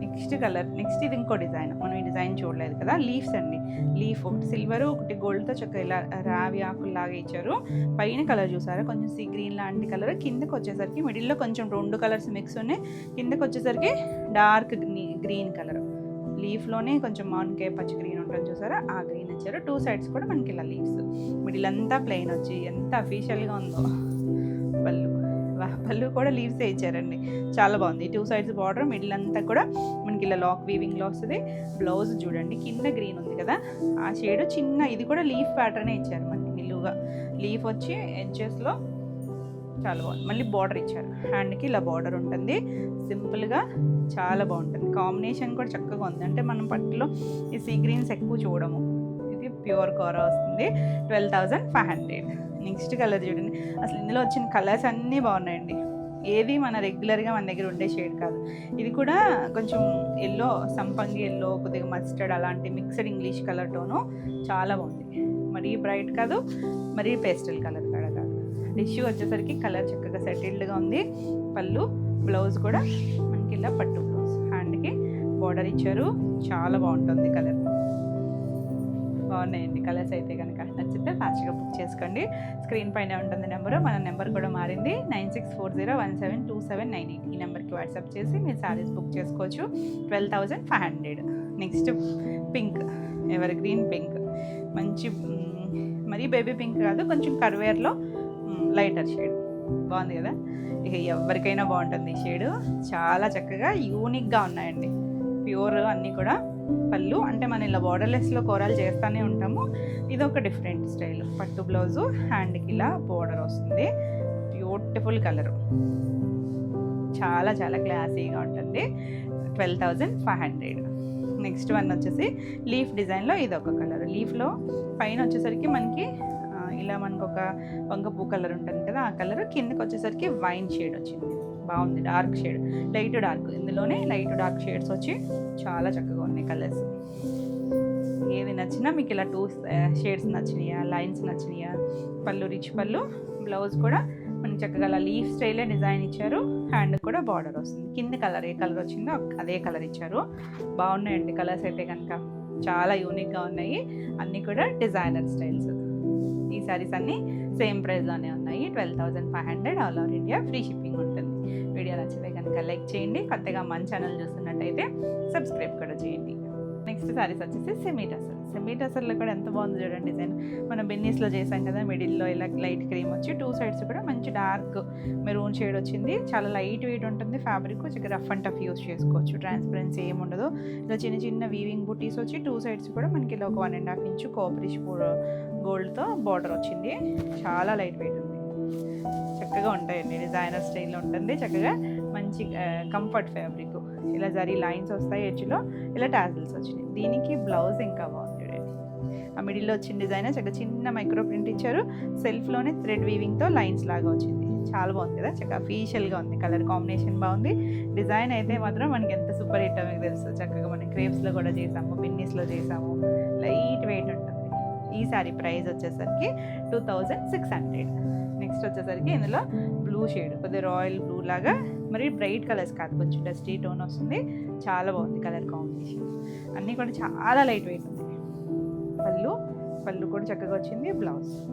నెక్స్ట్ కలర్, నెక్స్ట్ ఇది ఇంకో డిజైన్, మనం ఈ డిజైన్ చూడలేదు కదా. లీవ్స్ అండి, లీఫ్ ఒకటి సిల్వర్ ఒకటి గోల్డ్తో చక్కగా ఇలా రావి ఆకుల్లాగా ఇచ్చారు. పైన కలర్ చూసారా, కొంచెం సీ గ్రీన్ లాంటి కలర్, కిందకి వచ్చేసరికి మిడిల్లో కొంచెం 2 కలర్స్ మిక్స్ ఉన్నాయి, కిందకి వచ్చేసరికి డార్క్ గ్రీన్ కలర్, లీఫ్లోనే కొంచెం మామిడికాయ పచ్చి గ్రీన్ ఉంటుంది చూసారా, ఆ గ్రీన్ ఇచ్చారు. 2 సైడ్స్ కూడా మనకి ఇలా లీవ్స్, మిడిల్ అంతా ప్లెయిన్ వచ్చి ఎంత అఫీషియల్గా ఉందో. పళ్ళు కూడా లీవ్సే ఇచ్చారండి, చాలా బాగుంది. 2 సైడ్స్ బార్డర్, మిడిల్ అంతా కూడా మనకి ఇలా లాక్ వీవింగ్లో వస్తుంది. బ్లౌజ్ చూడండి, కింద గ్రీన్ ఉంది కదా ఆ షేడ్ చిన్న, ఇది కూడా లీఫ్ ప్యాటర్నే ఇచ్చారు మనకి, నిలువుగా లీఫ్ వచ్చి ఎడ్జెస్లో చాలా బాగుంది. మళ్ళీ బార్డర్ ఇచ్చారు, హ్యాండ్కి ఇలా బార్డర్ ఉంటుంది, సింపుల్గా చాలా బాగుంటుంది. కాంబినేషన్ కూడా చక్కగా ఉంది, అంటే మనం పట్టులో ఈ సీ గ్రీన్స్ ఎక్కువ చూడము. ఇది ప్యూర్ కోరా వస్తుంది. 12,500. నెక్స్ట్ కలర్ చూడండి, అసలు ఇందులో వచ్చిన కలర్స్ అన్నీ బాగున్నాయండి, ఏది మన రెగ్యులర్గా మన దగ్గర ఉండే షేడ్ కాదు. ఇది కూడా కొంచెం ఎల్లో, సంపంగి ఎల్లో, కొద్దిగా మస్టర్డ్ అలాంటి మిక్స్డ్ ఇంగ్లీష్ కలర్ టోను, చాలా బాగుంది. మరీ బ్రైట్ కాదు, మరీ పేస్టల్ కలర్ కూడా కాదు. టిష్యూ వచ్చేసరికి కలర్ చక్కగా సెటిల్డ్గా ఉంది. పళ్ళు, బ్లౌజ్ కూడా మనకి ఇలా పట్టు బ్లౌజ్, హ్యాండ్కి బార్డర్ ఇచ్చారు, చాలా బాగుంటుంది కలర్. బాగున్నాయండి కలర్స్ అయితే కనుక. నచ్చితే ఫాస్ట్గా బుక్ చేసుకోండి. స్క్రీన్ పైన ఉంటుంది నెంబరు. మన నెంబర్ కూడా మారింది, 9640172798. ఈ నెంబర్కి వాట్సాప్ చేసి మీరు శారీస్ బుక్ చేసుకోవచ్చు. 12,500. Next pink, ever green pink, మంచి మరీ బేబీ పింక్ కాదు, కొంచెం కర్వేర్లో లైటర్ షేడ్. బాగుంది కదా, ఇక ఎవరికైనా బాగుంటుంది ఈ షేడు. చాలా చక్కగా యూనిక్గా ఉన్నాయండి, ప్యూర్ అన్నీ కూడా. పళ్ళు అంటే మనం ఇలా బోర్డర్లెస్లో కూరలు చేస్తూనే ఉంటాము, ఇది ఒక డిఫరెంట్ స్టైల్. పట్టు బ్లౌజు, హ్యాండ్కి ఇలా బోర్డర్ వస్తుంది. బ్యూటిఫుల్ కలరు, చాలా చాలా క్లాసీగా ఉంటుంది. 12,500. నెక్స్ట్ వన్ వచ్చేసి లీఫ్ డిజైన్లో ఇది ఒక కలర్. లీఫ్లో పైన వచ్చేసరికి మనకి ఇలా మనకు ఒక వంగపూ కలర్ ఉంటుంది కదా, ఆ కలర్. కిందకి వచ్చేసరికి వైన్ షేడ్ వచ్చింది. బాగుంది, డార్క్ షేడ్, లైట్ డార్క్. ఇందులోనే లైట్ డార్క్ షేడ్స్ వచ్చి చాలా చక్కగా ఉన్నాయి కలర్స్. ఏది నచ్చినా మీకు ఇలా 2 షేడ్స్ నచ్చినాయా, లైన్స్ నచ్చినాయా. పళ్ళు రిచ్ పళ్ళు, బ్లౌజ్ కూడా మనకి చక్కగా అలా లీఫ్ స్టైలే డిజైన్ ఇచ్చారు. హ్యాండ్ కూడా బార్డర్ వస్తుంది. కింద కలర్ ఏ కలర్ వచ్చిందో అదే కలర్ ఇచ్చారు. బాగున్నాయండి కలర్స్ అయితే కనుక, చాలా యూనిక్గా ఉన్నాయి. అన్నీ కూడా డిజైనర్ స్టైల్స్. ఈ సారీస్ అన్నీ సేమ్ ప్రైస్లోనే ఉన్నాయి. 12,500. All over India free shipping ఉంటుంది. వీడియో నచ్చితే కనుక లైక్ చేయండి. కొత్తగా మన ఛానల్ చూస్తున్నట్టయితే సబ్స్క్రైబ్ కూడా చేయండి. నెక్స్ట్ సారీస్ వచ్చేసి సెమీ టసర్. సెమీ టసర్లో కూడా ఎంత బాగుంది చూడండి డిజైన్. మనం బెన్నీస్లో చేసాం కదా, మిడిల్లో ఇలా లైట్ క్రీమ్ వచ్చి 2 సైడ్స్ కూడా మంచి డార్క్ మెరూన్ షేడ్ వచ్చింది. చాలా లైట్ వెయిట్ ఉంటుంది ఫ్యాబ్రిక్. చక్కగా రఫ్ అండ్ టఫ్ యూస్ చేసుకోవచ్చు. ట్రాన్స్పరెన్సీ ఏమి ఉండదు. ఇలా చిన్న చిన్న వీవింగ్ బుటీస్ వచ్చి 2 సైడ్స్ కూడా మనకి ఇలా ఒక 1.5 ఇంచు కోపరిష్ గోల్డ్తో బార్డర్ వచ్చింది. చాలా లైట్ వెయిట్ ఉంది, చక్కగా ఉంటాయండి. డిజైనర్ స్టైల్లో ఉంటుంది. చక్కగా మంచి కంఫర్ట్ ఫ్యాబ్రిక్. ఇలా జరీ లైన్స్ వస్తాయి ఎడ్జ్లో, ఇలా టాజిల్స్ వచ్చినాయి. దీనికి బ్లౌజ్ ఇంకా బాగుంది చూడండి. ఆ మిడిల్లో వచ్చిన డిజైన్ చక్కగా చిన్న మైక్రో ప్రింట్ ఇచ్చారు. సెల్ఫ్లోనే థ్రెడ్ వీవింగ్తో లైన్స్ లాగా వచ్చింది. చాలా బాగుంది కదా, చక్కగా ఫీషియల్గా ఉంది. కలర్ కాంబినేషన్ బాగుంది. డిజైన్ అయితే మాత్రం మనకి ఎంత సూపర్ హిట్ మీకు తెలుసు. చక్కగా మనం క్రేప్స్లో కూడా చేసాము, బిన్నీస్లో చేసాము. లైట్ వెయిట్ ఉంటుంది. ఈ సారీ ప్రైస్ వచ్చేసరికి 2,600. నెక్స్ట్ వచ్చేసరికి ఇందులో బ్లూ షేడ్, కొద్దిగా రాయల్ బ్లూ లాగా, మరి బ్రైట్ కలర్స్ కాదు, కొంచెం డస్టీ టోన్ వస్తుంది. చాలా బాగుంది కలర్ కాంబినేషన్. అన్నీ కూడా చాలా లైట్ వెయిట్ ఉంది. పళ్ళు కూడా చక్కగా వచ్చింది.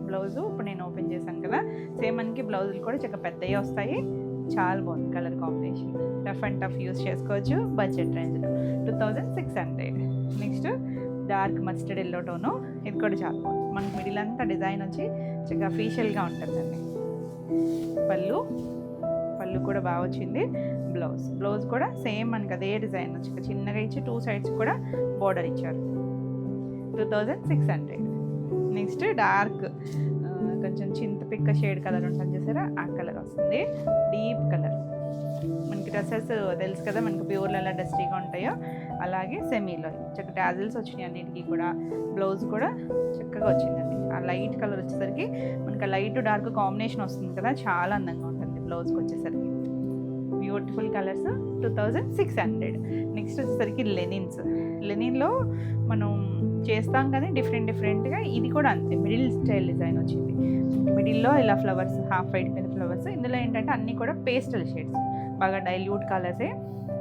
బ్లౌజు ఇప్పుడు నేను ఓపెన్ చేశాను కదా, సేమ్ మనకి బ్లౌజులు కూడా చక్కగా పెద్దవి వస్తాయి. చాలా బాగుంది colour combination. Rough and tough use చేసుకోవచ్చు. బడ్జెట్ రేంజ్లో 2,600. Next dark mustard yellow tone, ఇది కూడా చాలా బాగుంది. మనకి మిడిల్ అంతా డిజైన్ వచ్చి చక్కగా ఫీషియల్గా ఉంటుందండి. పళ్ళు కూడా బాగా వచ్చింది. బ్లౌజ్ కూడా సేమ్ మనకి అదే డిజైన్ వచ్చి చిన్నగా ఇచ్చి 2 సైడ్స్ కూడా బోర్డర్ ఇచ్చారు. 2,600. నెక్స్ట్ డార్క్ కొంచెం చింతపిక్క షేడ్ కలర్ ఉంటుంది చూసారా, ఆ కలర్ వస్తుంది. Deep colour. మనకి డ్రెస్సెస్ తెలుసు కదా, మనకి ప్యూర్లో ఎలా డస్టీగా ఉంటాయో అలాగే సెమీలో చక్కగా టాజిల్స్ వచ్చినాయి అన్నిటికీ కూడా. బ్లౌజ్ కూడా చక్కగా వచ్చిందండి. ఆ లైట్ కలర్ వచ్చేసరికి మనకి లైట్ డార్క్ కాంబినేషన్ వస్తుంది కదా, చాలా అందంగా ఉంటుంది బ్లౌజ్కి వచ్చేసరికి. Beautiful colours. 2,600. నెక్స్ట్ వచ్చేసరికి లెనిన్లో మనం చేస్తాం కానీ డిఫరెంట్గా ఇది కూడా అంతే. మిడిల్ స్టైల్ డిజైన్ వచ్చింది. మిడిల్లో ఇలా ఫ్లవర్స్, హాఫ్ వైట్ మీద ఫ్లవర్స్. ఇందులో ఏంటంటే అన్నీ కూడా పేస్టల్ షేడ్స్, బాగా డైల్యూట్ కలర్సే.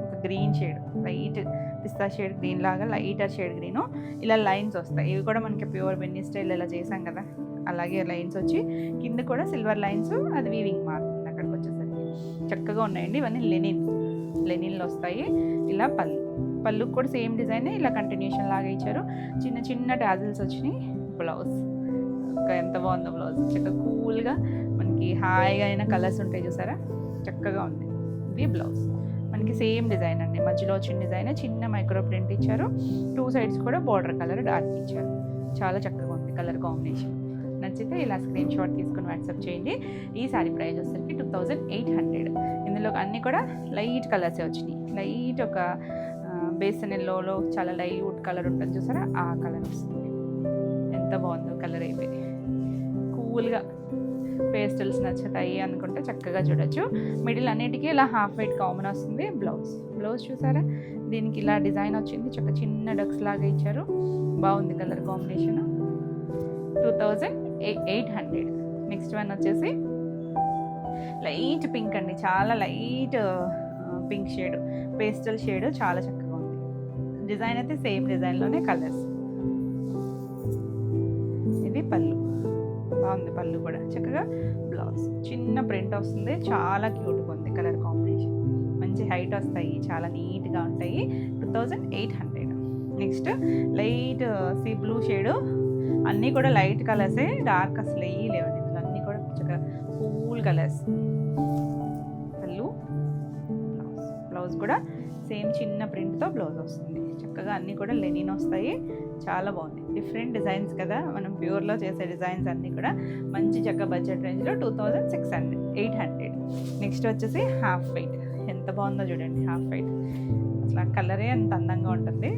ఒక గ్రీన్ షేడ్, లైట్ పిస్తా షేడ్ గ్రీన్ లాగా, లైటర్ షేడ్ గ్రీను. ఇలా లైన్స్ వస్తాయి. ఇవి కూడా మనకి ప్యూర్ బెన్నీ స్టైల్ ఇలా చేసాం కదా, అలాగే లైన్స్ వచ్చి కింద కూడా సిల్వర్ లైన్స్, అది వీవింగ్ మారుతుంది అక్కడికి వచ్చేసరికి. చక్కగా ఉన్నాయండి. ఇవన్నీ లెనిన్లో వస్తాయి. ఇలా పళ్ళు కూడా సేమ్ డిజైన్ ఇలా కంటిన్యూషన్ లాగా ఇచ్చారు. చిన్న చిన్న టాజిల్స్ వచ్చినాయి. బ్లౌజ్ ఎంత బాగుందో బ్లౌజ్. చక్కగా కూల్గా మనకి హాయిగా అయిన కలర్స్ ఉంటాయి చూసారా, చక్కగా ఉంది. ఇది బ్లౌజ్ మనకి సేమ్ డిజైన్ అండి. మధ్యలో వచ్చిన డిజైన్ చిన్న మైక్రో ప్రింట్ ఇచ్చారు. 2 సైడ్స్ కూడా బార్డర్ కలర్ డార్క్ ఇచ్చారు. చాలా చక్కగా ఉంది కలర్ కాంబినేషన్. నచ్చితే ఇలా స్క్రీన్ షాట్ తీసుకుని వాట్సాప్ చేయండి. ఈ సారీ ప్రైస్ వచ్చేసరికి 2,800. ఇందులో అన్నీ కూడా లైట్ కలర్సే వచ్చినాయి. లైట్ ఒక బేసన్ ఎల్లోలో చాలా లైట్ కలర్ ఉంటుంది చూసారా, ఆ కలర్ వస్తుంది. ఎంత బాగుందో కలర్ అయితే. కూల్గా పేస్టల్స్ నచ్చుతాయి అనుకుంటే చక్కగా చూడొచ్చు. మిడిల్ అన్నిటికీ ఇలా హాఫ్ వైట్ కామన్ వస్తుంది. బ్లౌజ్ చూసారా, దీనికి ఇలా డిజైన్ వచ్చింది. చక్క చిన్న డక్స్ లాగా ఇచ్చారు. బాగుంది కలర్ కాంబినేషన్. 2,800. నెక్స్ట్ వన్ వచ్చేసి లైట్ పింక్ అండి. చాలా light pink shade, pastel shade. చాలా చక్కగా ఉంది. డిజైన్ అయితే సేమ్ డిజైన్లోనే కలర్స్. పళ్ళు, బాగుంది పళ్ళు కూడా. చక్కగా బ్లౌజ్ చిన్న ప్రింట్ వస్తుంది, చాలా క్యూట్గా ఉంది. కలర్ కాంబినేషన్ మంచి హైట్ వస్తాయి, చాలా నీట్గా ఉంటాయి. 2800. Next light sea blue shade, అన్నీ కూడా లైట్ కలర్సే, డార్క్ అసలు ఏ లేవండి ఇందులో, అన్నీ కూడా చక్కగా కూల్ కలర్స్. పళ్ళు, బ్లౌజ్ కూడా సేమ్ చిన్న ప్రింట్తో బ్లౌజ్ వస్తుంది. చక్కగా అన్నీ కూడా లెనిన్ వస్తాయి, చాలా బాగుంది. డిఫరెంట్ డిజైన్స్ కదా, మనం ప్యూర్లో చేసే డిజైన్స్ అన్నీ కూడా మంచి చక్క బడ్జెట్ రేంజ్లో 2600. నెక్స్ట్ వచ్చేసి హాఫ్ వైట్. ఎంత బాగుందో చూడండి హాఫ్ వైట్, అసలు కలరే అంత అందంగా ఉంటుంది,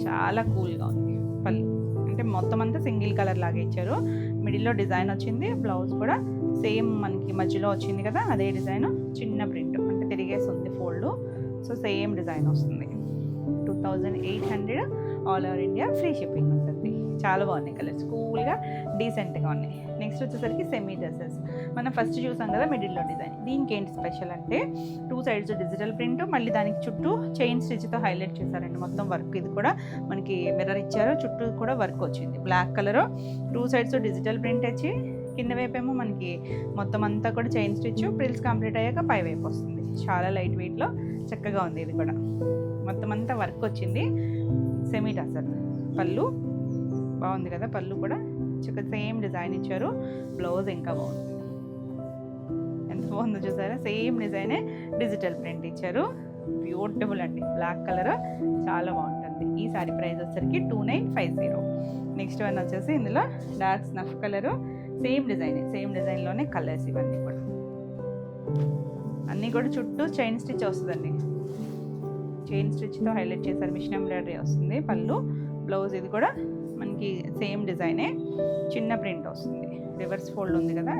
చాలా కూల్గా ఉంది. పళ్ళు అంటే మొత్తం అంతా సింగిల్ కలర్ లాగా ఇచ్చారు, మిడిల్లో డిజైన్ వచ్చింది. బ్లౌజ్ కూడా సేమ్ మనకి మధ్యలో వచ్చింది కదా అదే డిజైన్, చిన్న ప్రింట్ అంటే తిరిగేస్తుంది ఫోల్డ్, సో సేమ్ డిజైన్ వస్తుంది. 2800 all over India, free shipping ఉంటుంది. చాలా బాగున్నాయి కలర్స్, కూల్గా డీసెంట్గా ఉన్నాయి. నెక్స్ట్ వచ్చేసరికి సెమీ డ్రెస్సెస్. మనం ఫస్ట్ చూసాం కదా మిడిల్లో డిజైన్, దీనికి ఏంటి స్పెషల్ అంటే 2 సైడ్స్ డిజిటల్ ప్రింట్, మళ్ళీ దానికి చుట్టూ చైన్ స్టిచ్తో హైలైట్ చేశారండి మొత్తం వర్క్. ఇది కూడా మనకి మిర్రర్ ఇచ్చారు, చుట్టూ కూడా వర్క్ వచ్చింది. Black colour, 2 sides digital print వచ్చి కింద వైపేమో మనకి మొత్తం అంతా కూడా చైన్ స్టిచ్, ప్రిల్స్ కంప్లీట్ అయ్యాక పై వైపు వస్తుంది. చాలా లైట్ వెయిట్లో చక్కగా ఉంది. ఇది కూడా మొత్తం అంతా వర్క్ వచ్చింది. సెమీ టసర్ పళ్ళు, బాగుంది కదా పళ్ళు కూడా చక్కగా సేమ్ డిజైన్ ఇచ్చారు. బ్లౌజ్ ఇంకా బాగుంది, ఎంత బాగుందో చూసారా, సేమ్ డిజైనే డిజిటల్ ప్రింట్ ఇచ్చారు. బ్యూటిఫుల్ అండి, బ్లాక్ కలర్ చాలా బాగుంటుంది. ఈ సారీ ప్రైస్ వచ్చేసరికి 2950. నెక్స్ట్ వన్ వచ్చేసి ఇందులో డార్క్ స్నఫ్ కలరు, సేమ్ డిజైన్లోనే కలర్స్ ఇవన్నీ కూడా, అన్నీ కూడా చుట్టూ చైన్ స్టిచ్ వస్తుందండి, చైన్ స్టిచ్తో హైలైట్ చేశారు. మిషన్ ఎంబ్రాయిడరీ వస్తుంది. పళ్ళు, బ్లౌజ్ ఇది కూడా మనకి సేమ్ డిజైనే, చిన్న ప్రింట్ వస్తుంది. రివర్స్ ఫోల్డ్ ఉంది కదా,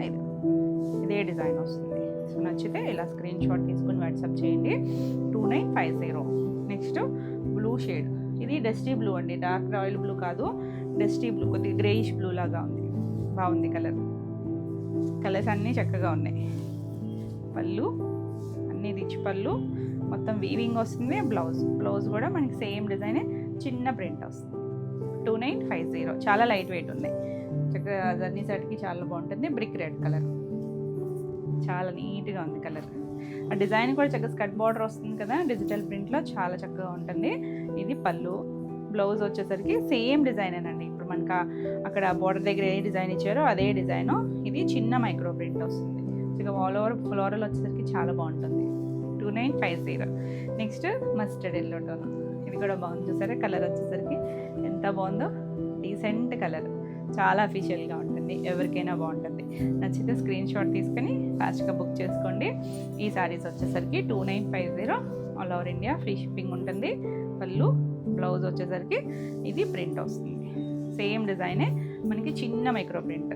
ఇదే డిజైన్ వస్తుంది. సో నచ్చితే ఇలా స్క్రీన్ షాట్ తీసుకుని వాట్సాప్ చేయండి. 2950. నెక్స్ట్ బ్లూ షేడ్, ఇది డస్టీ బ్లూ అండి, డార్క్ రాయల్ బ్లూ కాదు, డస్టీ బ్లూ, కొద్దిగా గ్రేయిష్ బ్లూ లాగా ఉంది. బాగుంది కలర్స్ అన్నీ చక్కగా ఉన్నాయి. పళ్ళు అన్నీ రిచ్ పళ్ళు, మొత్తం వీవింగ్ వస్తుంది. బ్లౌజ్ కూడా మనకి సేమ్ డిజైనే, చిన్న ప్రింట్ వస్తుంది. 2950. చాలా లైట్ వెయిట్ ఉంది, చక్కగా జర్నీ సెట్కి చాలా బాగుంటుంది. బ్రిక్ రెడ్ కలర్, చాలా నీట్గా ఉంది కలర్. ఆ డిజైన్ కూడా చక్కగా స్కర్ట్ బార్డర్ వస్తుంది కదా డిజిటల్ ప్రింట్లో, చాలా చక్కగా ఉంటుంది. ఇది పళ్ళు, బ్లౌజ్ వచ్చేసరికి సేమ్ డిజైనేనండి. ఇప్పుడు మనకు అక్కడ బార్డర్ దగ్గర ఏ డిజైన్ ఇచ్చారో అదే డిజైను. ఇది చిన్న మైక్రో ప్రింట్ వస్తుంది. ఇక ఆల్ ఓవర్ ఫ్లోరల్ వచ్చేసరికి చాలా బాగుంటుంది. 2950. నెక్స్ట్ మస్టర్డ్ ఎల్లో టోన్, ఇది కూడా బాగుంది చూసారా, కలర్ వచ్చేసరికి ఎంత బాగుందో, డీసెంట్ కలర్, చాలా అఫీషియల్గా ఉంటుంది, ఎవరికైనా బాగుంటుంది. నచ్చితే స్క్రీన్ షాట్ తీసుకొని ఫాస్ట్గా బుక్ చేసుకోండి. ఈ శారీస్ వచ్చేసరికి 2950 all over India, free shipping ఉంటుంది. పళ్ళు, బ్లౌజ్ వచ్చేసరికి ఇది ప్రింట్ వస్తుంది, సేమ్ డిజైనే, మనకి చిన్న మైక్రో ప్రింట్.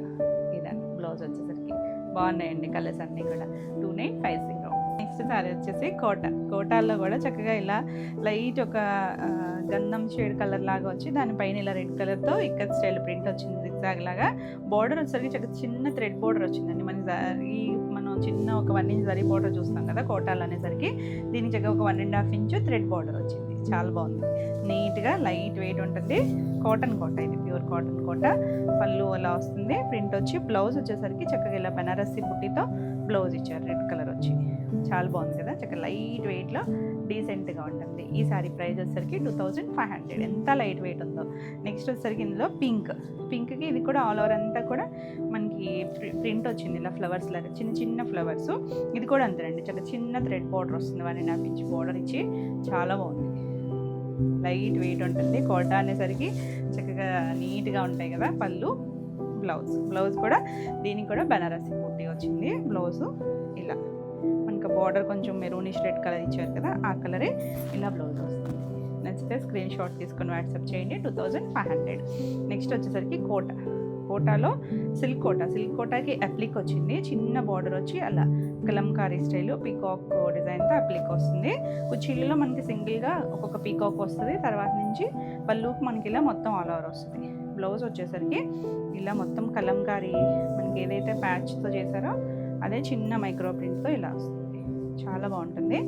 ఇదండి బ్లౌజ్ వచ్చేసరికి, బాగున్నాయండి కలర్స్ అన్నీ కూడా. 2950. నెక్స్ట్ సారీ వచ్చేసి కోటాల్లో కూడా చక్కగా ఇలా లైట్ ఒక గంధం షేడ్ కలర్ లాగా వచ్చి దానిపైన ఇలా రెడ్ కలర్తో ఇక్కడ స్టైల్ ప్రింట్ వచ్చింది, జిగ్జాగ్ లాగా. బార్డర్ వచ్చేసరికి చక్కగా చిన్న థ్రెడ్ బార్డర్ వచ్చిందండి. మనం చిన్న ఒక 1 ఇంచ్ జరీ బార్డర్ చూస్తాం కదా కోటాలు అనేసరికి, దీనికి చక్కగా ఒక 1.5 ఇంచ్ థ్రెడ్ బార్డర్ వచ్చింది. చాలా బాగుంది, నీట్గా లైట్ వెయిట్ ఉంటుంది. కాటన్ కోట, ఇది ప్యూర్ కాటన్ కోట. పళ్ళు అలా వస్తుంది, ప్రింట్ వచ్చి. బ్లౌజ్ వచ్చేసరికి చక్కగా ఇలా బనారసి బుట్టితో బ్లౌజ్ ఇచ్చారు, రెడ్ కలర్ వచ్చి. చాలా బాగుంది కదా, చక్కగా లైట్ వెయిట్లో డీసెంట్గా ఉంటుంది. ఈ సారీ ప్రైస్ వచ్చేసరికి 2500. ఎంత లైట్ వెయిట్ ఉందో. నెక్స్ట్ వచ్చేసరికి ఇందులో పింక్కి ఇది కూడా ఆల్ ఓవర్ అంతా కూడా మనకి ప్రింట్ వచ్చింది, ఇలా ఫ్లవర్స్ లాగా చిన్న ఫ్లవర్స్. ఇది కూడా అంతేనండి, చాలా చిన్న థ్రెడ్ బార్డర్ వస్తుంది, 1.5 ఇంచ్ బార్డర్ ఇచ్చి. చాలా బాగుంది, లైట్ వెయిట్ ఉంటుంది. కోటా అనేసరికి చక్కగా నీట్గా ఉంటాయి కదా. పళ్ళు, బ్లౌజ్ కూడా దీనికి కూడా బనారసి బుట్టి వచ్చింది. బ్లౌజు ఇలా మనకు బార్డర్ కొంచెం మెరూనిష్ రెడ్ కలర్ ఇచ్చారు కదా, ఆ కలరే ఇలా బ్లౌజ్ వస్తుంది. నచ్చితే స్క్రీన్ షాట్ తీసుకొని వాట్సాప్ చేయండి. 2500. నెక్స్ట్ వచ్చేసరికి కోటాలో సిల్క్ కోటాకి అప్లిక్ వచ్చింది, చిన్న బార్డర్ వచ్చి అలా కలంకారీ స్టైల్ పీకాక్ డిజైన్తో అప్లిక్ వస్తుంది. కుర్చీలలో మనకి సింగిల్గా ఒక్కొక్క పీకాక్ వస్తుంది, తర్వాత నుంచి పళ్ళుకి మనకి ఇలా మొత్తం ఆల్ ఓవర్ వస్తుంది. బ్లౌజ్ వచ్చేసరికి ఇలా మొత్తం కలంకారీ మనకి ఏదైతే ప్యాచ్తో చేశారో అదే చిన్న మైక్రో ప్రింట్తో ఇలా వస్తుంది. చాలా బాగుంటుంది.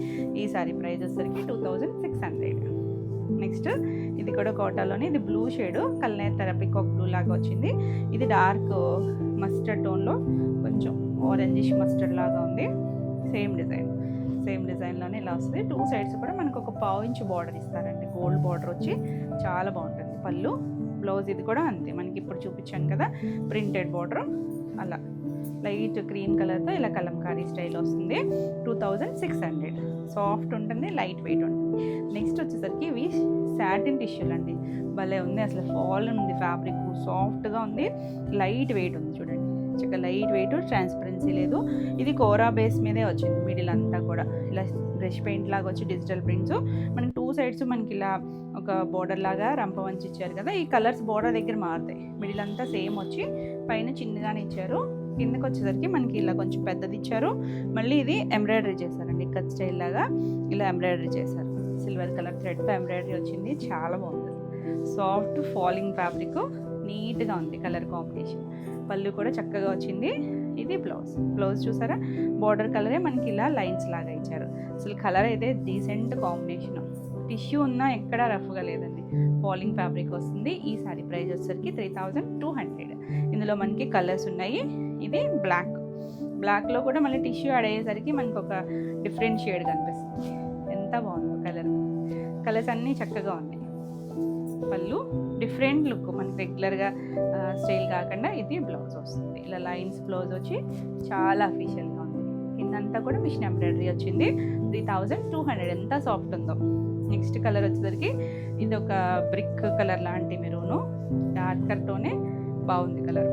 ఈ సారీ ప్రైస్ వచ్చేసరికి 2600. నెక్స్ట్ ఇది కూడా కోటాలోనే, ఇది బ్లూ షేడ్, కల్నేతర పికాక్ బ్లూ లాగా వచ్చింది. ఇది డార్క్ మస్టర్డ్ టోన్లో కొంచెం ఆరెంజిష్ మస్టర్డ్ లాగా ఉంది. సేమ్ డిజైన్లోనే ఇలా వస్తుంది. 2 సైడ్స్ కూడా మనకు ఒక 1/2 ఇంచ్ బార్డర్ ఇస్తారండి. గోల్డ్ బార్డర్ వచ్చి చాలా బాగుంటుంది. పళ్ళు, బ్లౌజ్ ఇది కూడా అంతే, మనకి ఇప్పుడు చూపించాను కదా ప్రింటెడ్ బార్డర్, అలా లైట్ క్రీమ్ కలర్తో ఇలా కలంకారీ స్టైల్ వస్తుంది. 2600. సాఫ్ట్ ఉంటుంది, లైట్ వెయిట్ ఉంటుంది. నెక్స్ట్ వచ్చేసరికి ఇవి సాటిన్ టిష్యూలు అండి. భలే ఉంది, అసలు ఫాల్ ఉంది ఫ్యాబ్రిక్, సాఫ్ట్గా ఉంది, లైట్ వెయిట్ ఉంది. చూడండి చక్కగా లైట్ వెయిట్, ట్రాన్స్పరెన్సీ లేదు. ఇది కోరా బేస్ మీదే వచ్చింది. మిడిల్ అంతా కూడా ఇలా బ్రష్ పెయింట్ లాగా వచ్చి డిజిటల్ ప్రింట్స్. మనకి 2 సైడ్స్ మనకి ఇలా ఒక బోర్డర్ లాగా రంప వంచి ఇచ్చారు కదా. ఈ కలర్స్ బోర్డర్ దగ్గర మారుతాయి. మిడిల్ అంతా సేమ్ వచ్చి పైన చిన్నగానే ఇచ్చారు. కిందకి వచ్చేసరికి మనకి ఇలా కొంచెం పెద్దది ఇచ్చారు. మళ్ళీ ఇది ఎంబ్రాయిడరీ చేశారండి, కట్ స్టైల్ లాగా ఇలా ఎంబ్రాయిడరీ చేశారు. సిల్వర్ కలర్ థ్రెడ్తో ఎంబ్రాయిడరీ వచ్చింది, చాలా బాగుంది. సాఫ్ట్ ఫాలింగ్ ఫ్యాబ్రిక్, నీట్గా ఉంది కలర్ కాంబినేషన్. పళ్ళు కూడా చక్కగా వచ్చింది. ఇది బ్లౌజ్ చూసారా, బార్డర్ కలరే మనకి ఇలా లైన్స్ లాగా ఇచ్చారు. అసలు కలర్ అయితే డీసెంట్ కాంబినేషన్. టిష్యూ ఉన్నా ఎక్కడా రఫ్గా లేదండి, ఫాలింగ్ ఫ్యాబ్రిక్ వస్తుంది. ఈ సారీ ప్రైస్ వచ్చేసరికి 3200. ఇందులో మనకి కలర్స్ ఉన్నాయి. ఇది బ్లాక్లో కూడా మళ్ళీ టిష్యూ యాడ్ అయ్యేసరికి మనకు ఒక డిఫరెంట్ షేడ్ కనిపిస్తుంది. ఎంత బాగుందో కలర్స్ అన్నీ చక్కగా ఉన్నాయి. పళ్ళు డిఫరెంట్ లుక్, మనకి రెగ్యులర్గా స్టైల్ కాకుండా ఇది బ్లౌజ్ వస్తుంది. ఇలా లైన్స్ బ్లౌజ్ వచ్చి చాలా అఫీషియల్గా ఉంది. కిందంతా కూడా మిషన్ ఎంబ్రాయిడరీ వచ్చింది. 3200. ఎంత సాఫ్ట్ ఉందో. నెక్స్ట్ కలర్ వచ్చేసరికి ఇది ఒక బ్రిక్ కలర్ లాంటి మెరూను, డార్కర్తోనే బాగుంది కలర్.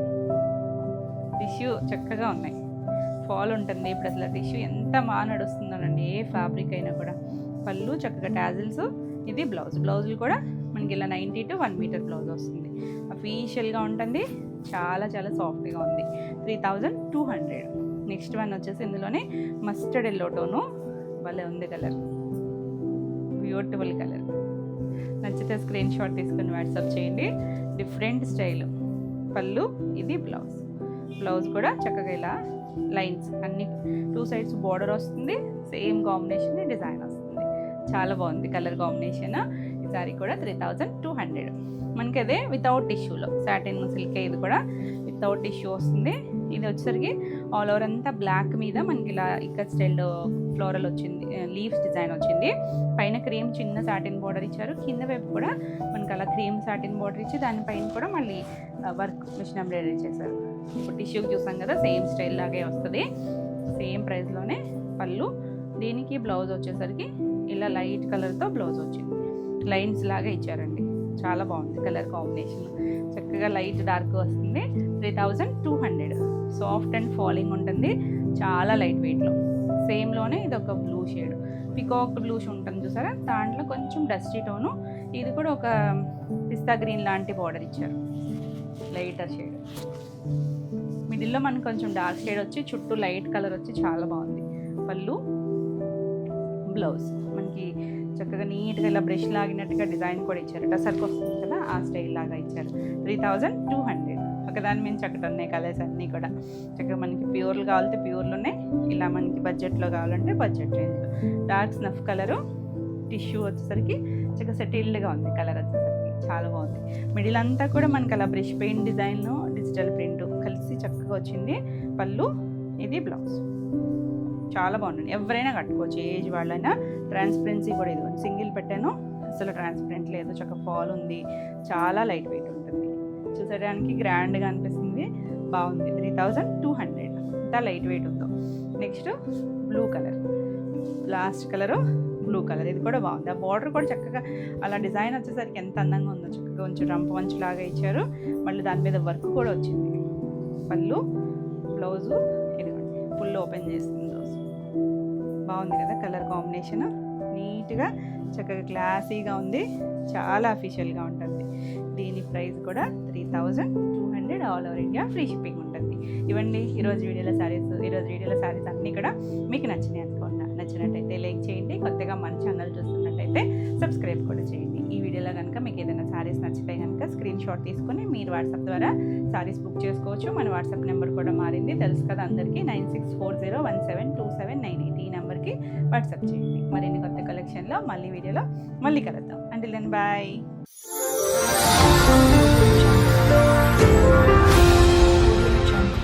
టిష్యూ చక్కగా ఉన్నాయి, ఫాల్ ఉంటుంది. ఇప్పుడు అసలు టిష్యూ ఎంత బాగా నడుస్తుందోనండి, ఏ ఫ్యాబ్రిక్ అయినా కూడా. పళ్ళు చక్కగా టాజిల్స్. ఇది బ్లౌజులు కూడా మనకి ఇలా 90 to 1 మీటర్ బ్లౌజ్ వస్తుంది. అఫీషియల్గా ఉంటుంది, చాలా సాఫ్ట్గా ఉంది. 3200. నెక్స్ట్ వన్ వచ్చేసి ఇందులోనే మస్టర్డ్ ఎల్లో టోను, భలే ఉంది కలర్, బ్యూటిఫుల్ కలర్. నచ్చితే స్క్రీన్ షాట్ తీసుకొని వాట్సాప్ చేయండి. Different style. పళ్ళు, ఇది బ్లౌజ్ కూడా చక్కగా ఇలా లైన్స్ అన్ని 2 సైడ్స్ బార్డర్ వస్తుంది. సేమ్ కాంబినేషన్ డిజైన్ వస్తుంది. చాలా బాగుంది కలర్ కాంబినేషన్. ఈ సారీ కూడా 3200. మనకి అదే వితౌట్ టిష్యూలో సాటిన్ సిల్క్, ఇది కూడా వితౌట్ టిష్యూ వస్తుంది. ఇది వచ్చేసరికి ఆల్ ఓవర్ అంతా బ్లాక్ మీద మనకి ఇలా ఇక్కడ స్టైల్ ఫ్లోరల్ వచ్చింది, లీవ్స్ డిజైన్ వచ్చింది. పైన క్రీమ్ చిన్న సాటిన్ బార్డర్ ఇచ్చారు. కింద వైపు కూడా మనకి అలా క్రీమ్ సాటిన్ బార్డర్ ఇచ్చి దానిపైన కూడా మళ్ళీ వర్క్ మిషన్ ఎంబ్రాయిడరీ చేశారు. ఇప్పుడు టిష్యూకి చూసాం కదా, సేమ్ స్టైల్ లాగే వస్తుంది. సేమ్ ప్రైస్లోనే పళ్ళు. దీనికి బ్లౌజ్ వచ్చేసరికి ఇలా లైట్ కలర్తో బ్లౌజ్ వచ్చింది, లైన్స్ లాగా ఇచ్చారండి. చాలా బాగుంది కలర్ కాంబినేషన్. చక్కగా లైట్ డార్క్ వస్తుంది. 3200. సాఫ్ట్ అండ్ ఫాలింగ్ ఉంటుంది, చాలా లైట్ వెయిట్లో. సేమ్లోనే ఇది ఒక బ్లూ షేడ్, పికాక్ బ్లూ ఉంటుంది చూసారా, దాంట్లో కొంచెం డస్టీ టోను. ఇది కూడా ఒక పిస్తా గ్రీన్ లాంటి బార్డర్ ఇచ్చారు, లైటర్ షేడ్. మిడిల్లో మనకు కొంచెం డార్క్ షేడ్ వచ్చి చుట్టూ లైట్ కలర్ వచ్చి చాలా బాగుంది. పళ్ళు, బ్లౌజ్ మనకి చక్కగా నీట్గా ఇలా బ్రష్ లాగినట్టుగా డిజైన్ కూడా ఇచ్చారు. టసర్కి వస్తుంది కదా, ఆ స్టైల్ లాగా ఇచ్చారు. 3200. ఒకదాని మీద చక్కటి ఉన్నాయి కలర్స్ అన్నీ కూడా. చక్కగా మనకి ప్యూర్లు కావాలంటే ప్యూర్లు ఉన్నాయి, ఇలా మనకి బడ్జెట్లో కావాలంటే బడ్జెట్ రేంజ్లో. డార్క్ స్నఫ్ కలరు, టిష్యూ వచ్చేసరికి చక్కగా సెటిల్డ్గా ఉంది కలర్ వచ్చేసరికి, చాలా బాగుంది. మిడిల్ అంతా కూడా మనకి అలా brush paint design, digital print కలిసి చక్కగా వచ్చింది. పళ్ళు, ఇది బ్లౌజ్. చాలా బాగుంటుంది, ఎవరైనా కట్టుకోవచ్చు, ఏజ్ వాళ్ళైనా. ట్రాన్స్పరెన్సీ కూడా ఇది సింగిల్ పెట్టాను, అసలు ట్రాన్స్పరెంట్ లేదు, చక్కగా ఫాల్ ఉంది, చాలా లైట్ వెయిట్ ఉంటుంది. చూసడానికి గ్రాండ్గా అనిపిస్తుంది, బాగుంది. 3200. ఇంత లైట్ వెయిట్ ఉందో. Next blue colour, last colour blue colour. ఇది కూడా బాగుంది. ఆ బార్డర్ కూడా చక్కగా అలా డిజైన్ వచ్చేసరికి ఎంత అందంగా ఉందో. చక్కగా కొంచెం రంప వంచులాగా ఇచ్చారు, మళ్ళీ దాని మీద వర్క్ కూడా వచ్చింది. పళ్ళు, బ్లౌజు ఇదిగోండి, ఫుల్ ఓపెన్ చేస్తుంది రోజు. బాగుంది కదా కలర్ కాంబినేషన్, నీట్గా చక్కగా క్లాసీగా ఉంది, చాలా అఫీషియల్గా ఉంటుంది. దీని ప్రైస్ కూడా 3200. All over India free shipping ఉంటుంది. ఇవ్వండి ఈరోజు వీడియోలో శారీస్ అన్నీ కూడా మీకు నచ్చినాయి అనుకున్నా. నచ్చినట్టయితే లైక్ చేయండి, కొత్తగా మన ఛానల్ చూస్తున్నట్టయితే సబ్స్క్రైబ్ కూడా చేయండి. ఈ వీడియోలో కనుక మీకు ఏదైనా శారీస్ నచ్చితే కనుక స్క్రీన్ షాట్ తీసుకొని మీరు వాట్సాప్ ద్వారా శారీస్ బుక్ చేసుకోవచ్చు. మన వాట్సాప్ నెంబర్ కూడా మారింది, తెలుసు కదా అందరికీ. 9640172798. ఈ నెంబర్కి వాట్సాప్ చేయండి. మరిన్ని కొత్త కలెక్షన్లో మళ్ళీ వీడియోలో మళ్ళీ కలుద్దాం. Until then bye.